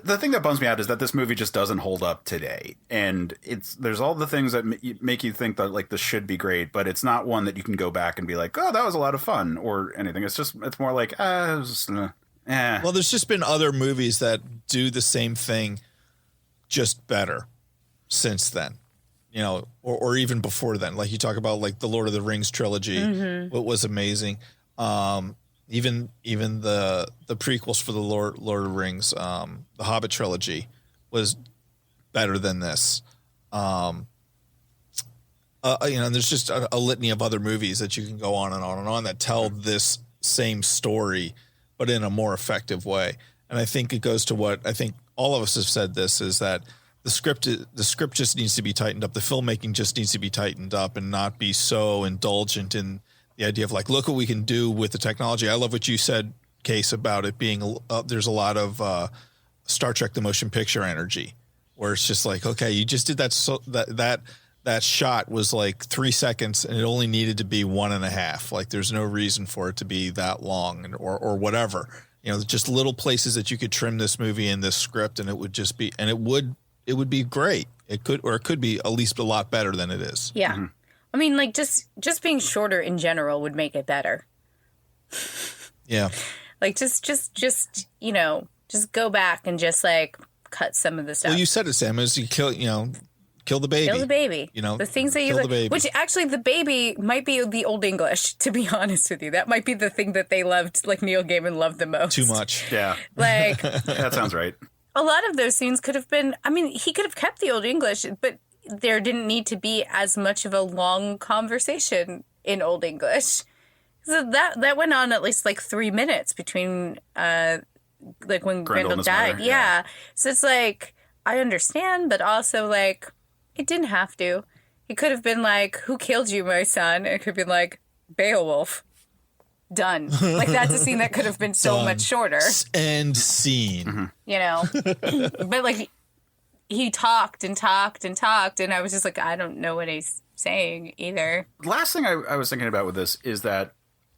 Speaker 1: The thing that bums me out is that this movie just doesn't hold up today, and there's all the things that make you think that like this should be great, but it's not one that you can go back and be like, oh, that was a lot of fun or anything. It's more like
Speaker 2: Well, there's just been other movies that do the same thing just better since then, or even before then. Like you talk about like the Lord of the Rings trilogy, what was amazing. Even the prequels for the Lord of the Rings, the Hobbit trilogy was better than this. There's just a litany of other movies that you can go on and on and on that tell this same story, but in a more effective way. And I think it goes to what I think all of us have said this is that the script just needs to be tightened up. The filmmaking just needs to be tightened up and not be so indulgent in the idea of like, look what we can do with the technology. I love what you said, Case, about it being there's a lot of Star Trek: The Motion Picture energy, where it's just like, okay, you just did that. So that shot was like 3 seconds, and it only needed to be 1.5. Like, there's no reason for it to be that long, or whatever. Just little places that you could trim this movie in this script, and it would just be, and it would be great. It could be at least a lot better than it is.
Speaker 3: Yeah. Mm-hmm. I mean, like, just being shorter in general would make it better.
Speaker 2: Yeah.
Speaker 3: Like, just go back and just, like, cut some of the stuff.
Speaker 2: Well, you said it, Sam, is you kill the baby.
Speaker 3: Kill the baby. The things that
Speaker 2: the baby.
Speaker 3: Which, actually, the baby might be the Old English, to be honest with you. That might be the thing that they loved, like, Neil Gaiman loved the most.
Speaker 2: Too much.
Speaker 1: Yeah.
Speaker 3: Like...
Speaker 1: that sounds right.
Speaker 3: A lot of those scenes could have been... I mean, he could have kept the Old English, but... there didn't need to be as much of a long conversation in Old English. So that went on at least like 3 minutes between like when Grendel died. Yeah. So it's like, I understand, but also like it didn't have to. It could have been like, who killed you, my son? It could have been like, Beowulf. Done. Like, that's a scene that could have been so much shorter.
Speaker 2: End scene.
Speaker 1: Mm-hmm.
Speaker 3: But like, he talked and talked and talked, and I was just like, I don't know what he's saying either.
Speaker 1: Last thing I was thinking about with this is that,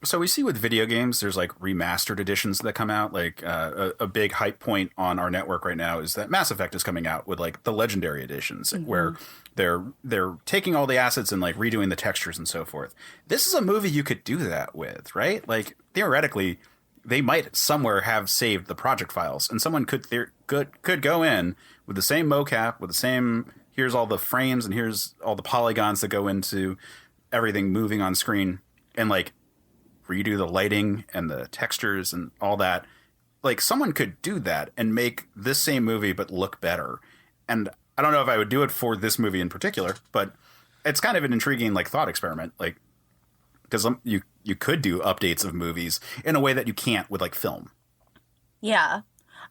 Speaker 1: so we see with video games, there's like remastered editions that come out. Like a big hype point on our network right now is that Mass Effect is coming out with like the Legendary editions, where they're taking all the assets and like redoing the textures and so forth. This is a movie you could do that with, right? Like, theoretically, they might somewhere have saved the project files, and someone could go in with the same mocap, with the same, here's all the frames and here's all the polygons that go into everything moving on screen, and like redo the lighting and the textures and all that. Like, someone could do that and make this same movie but look better. And I don't know if I would do it for this movie in particular, but it's kind of an intriguing like thought experiment. Like, because you could do updates of movies in a way that you can't with like film.
Speaker 3: Yeah.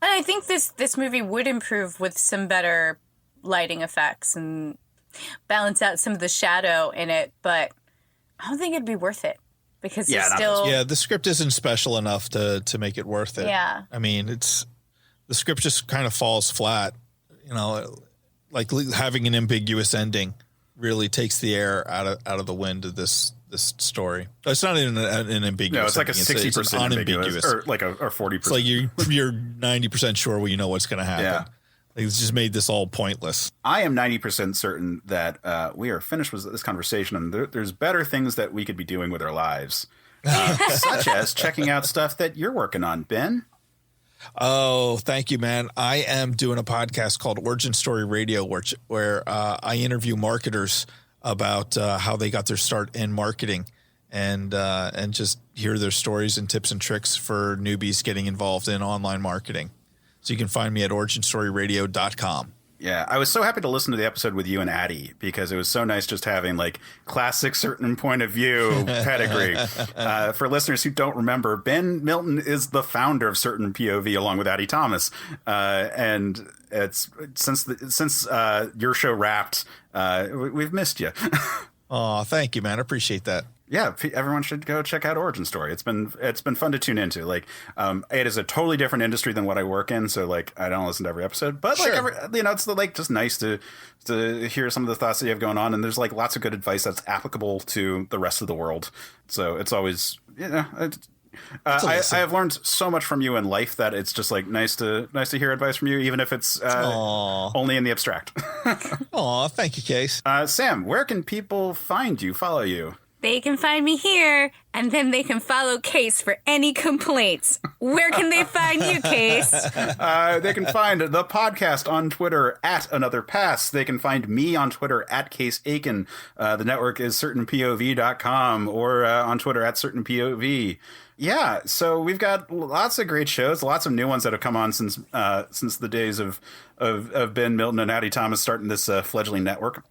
Speaker 3: And I think this movie would improve with some better lighting effects and balance out some of the shadow in it, but I don't think it'd be worth it because it's still...
Speaker 2: Yeah, the script isn't special enough to make it worth it.
Speaker 3: Yeah.
Speaker 2: I mean, the script just kind of falls flat, like having an ambiguous ending really takes the air out of the wind of this story. It's not even an ambiguous.
Speaker 1: No, it's like a 60% unambiguous, or like a 40%.
Speaker 2: It's like you're 90% sure what's going to happen.
Speaker 1: Yeah.
Speaker 2: Like, it's just made this all pointless.
Speaker 1: I am 90% certain that we are finished with this conversation, and there's better things that we could be doing with our lives, such as checking out stuff that you're working on, Ben.
Speaker 2: Oh, thank you, man. I am doing a podcast called Origin Story Radio, where I interview marketers about how they got their start in marketing, and just hear their stories and tips and tricks for newbies getting involved in online marketing. So you can find me at originstoryradio.com.
Speaker 1: Yeah, I was so happy to listen to the episode with you and Addie, because it was so nice just having like classic Certain Point of View pedigree. For listeners who don't remember, Ben Milton is the founder of Certain POV along with Addie Thomas. And it's since your show wrapped, we've missed you.
Speaker 2: Oh, thank you, man. I appreciate that.
Speaker 1: Yeah, everyone should go check out Origin Story. It's been fun to tune into. Like, it is a totally different industry than what I work in, so like I don't listen to every episode, but
Speaker 2: sure.
Speaker 1: It's like just nice to hear some of the thoughts that you have going on, and there's like lots of good advice that's applicable to the rest of the world. So it's always I have learned so much from you in life that it's just like nice to hear advice from you, even if it's only in the abstract.
Speaker 2: Aw, thank you, Case.
Speaker 1: Sam, where can people find you, follow you?
Speaker 3: they can find me here, and then they can follow Case for any complaints. Where can they find you, Case?
Speaker 1: They can find the podcast on Twitter at Another Pass. They can find me on Twitter at Case Aiken. The network is CertainPOV.com or on Twitter at Certain POV. Yeah, so we've got lots of great shows, lots of new ones that have come on since the days of Ben, Milton, and Addie Thomas starting this fledgling network.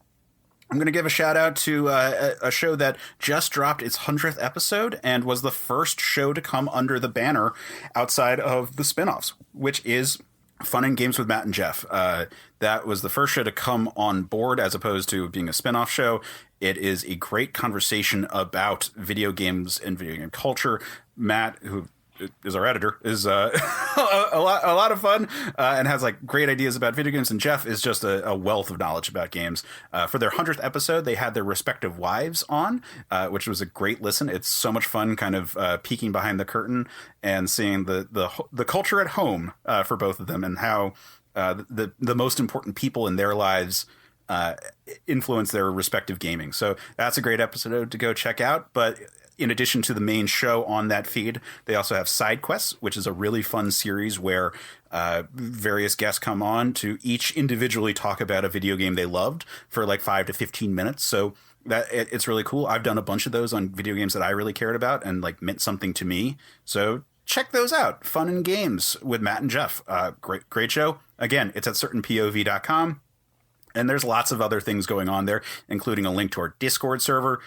Speaker 1: I'm going to give a shout out to a show that just dropped its 100th episode and was the first show to come under the banner outside of the spinoffs, which is Fun and Games with Matt and Jeff. That was the first show to come on board as opposed to being a spinoff show. It is a great conversation about video games and video game culture. Matt, who is our editor, is a lot of fun and has like great ideas about video games. And Jeff is just a wealth of knowledge about games. For their 100th episode, they had their respective wives on, which was a great listen. It's so much fun kind of peeking behind the curtain and seeing the culture at home for both of them and how the most important people in their lives influence their respective gaming. So that's a great episode to go check out. But in addition to the main show on that feed, they also have Side Quests, which is a really fun series where various guests come on to each individually talk about a video game they loved for like 5 to 15 minutes. So that it's really cool. I've done a bunch of those on video games that I really cared about and like meant something to me. So check those out. Fun and Games with Matt and Jeff. Great show. Again, it's at CertainPOV.com. And there's lots of other things going on there, including a link to our Discord server.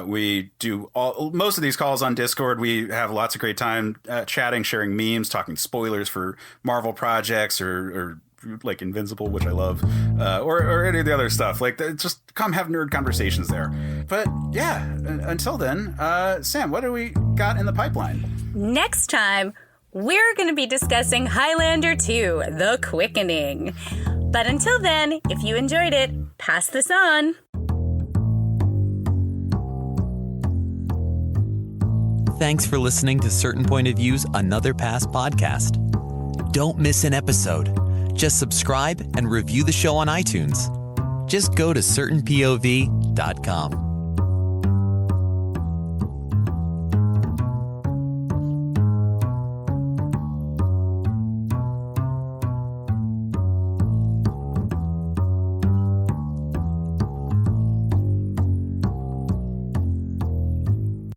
Speaker 1: We do most of these calls on Discord. We have lots of great time chatting, sharing memes, talking spoilers for Marvel projects or like Invincible, which I love, or any of the other stuff. Like, just come have nerd conversations there. But yeah, until then, Sam, what do we got in the pipeline?
Speaker 3: Next time, we're going to be discussing Highlander 2, The Quickening. But until then, if you enjoyed it, pass this on.
Speaker 4: Thanks for listening to Certain Point of View's Another Pass podcast. Don't miss an episode. Just subscribe and review the show on iTunes. Just go to CertainPOV.com.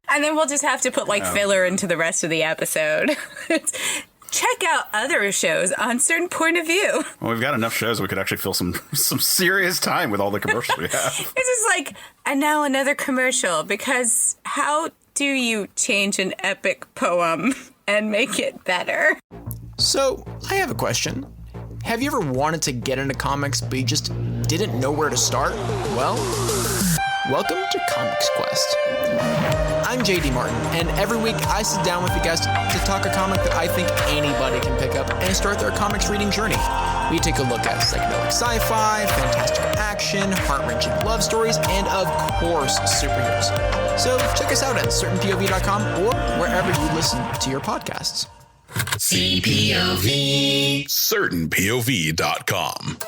Speaker 3: And then we'll just have to put like filler into the rest of the episode. Check out other shows on Certain Point of View.
Speaker 1: Well, we've got enough shows we could actually fill some serious time with all the commercials we have.
Speaker 3: It's just like, and now another commercial, because how do you change an epic poem and make it better?
Speaker 7: So, I have a question. Have you ever wanted to get into comics, but you just didn't know where to start? Well, welcome to Comics Quest. I'm JD Martin, and every week I sit down with a guest to talk a comic that I think anybody can pick up and start their comics reading journey. We take a look at psychedelic sci-fi, fantastical action, heart-wrenching love stories, and of course, superheroes. So check us out at CertainPOV.com or wherever you listen to your podcasts.
Speaker 8: CPOV. CertainPOV.com.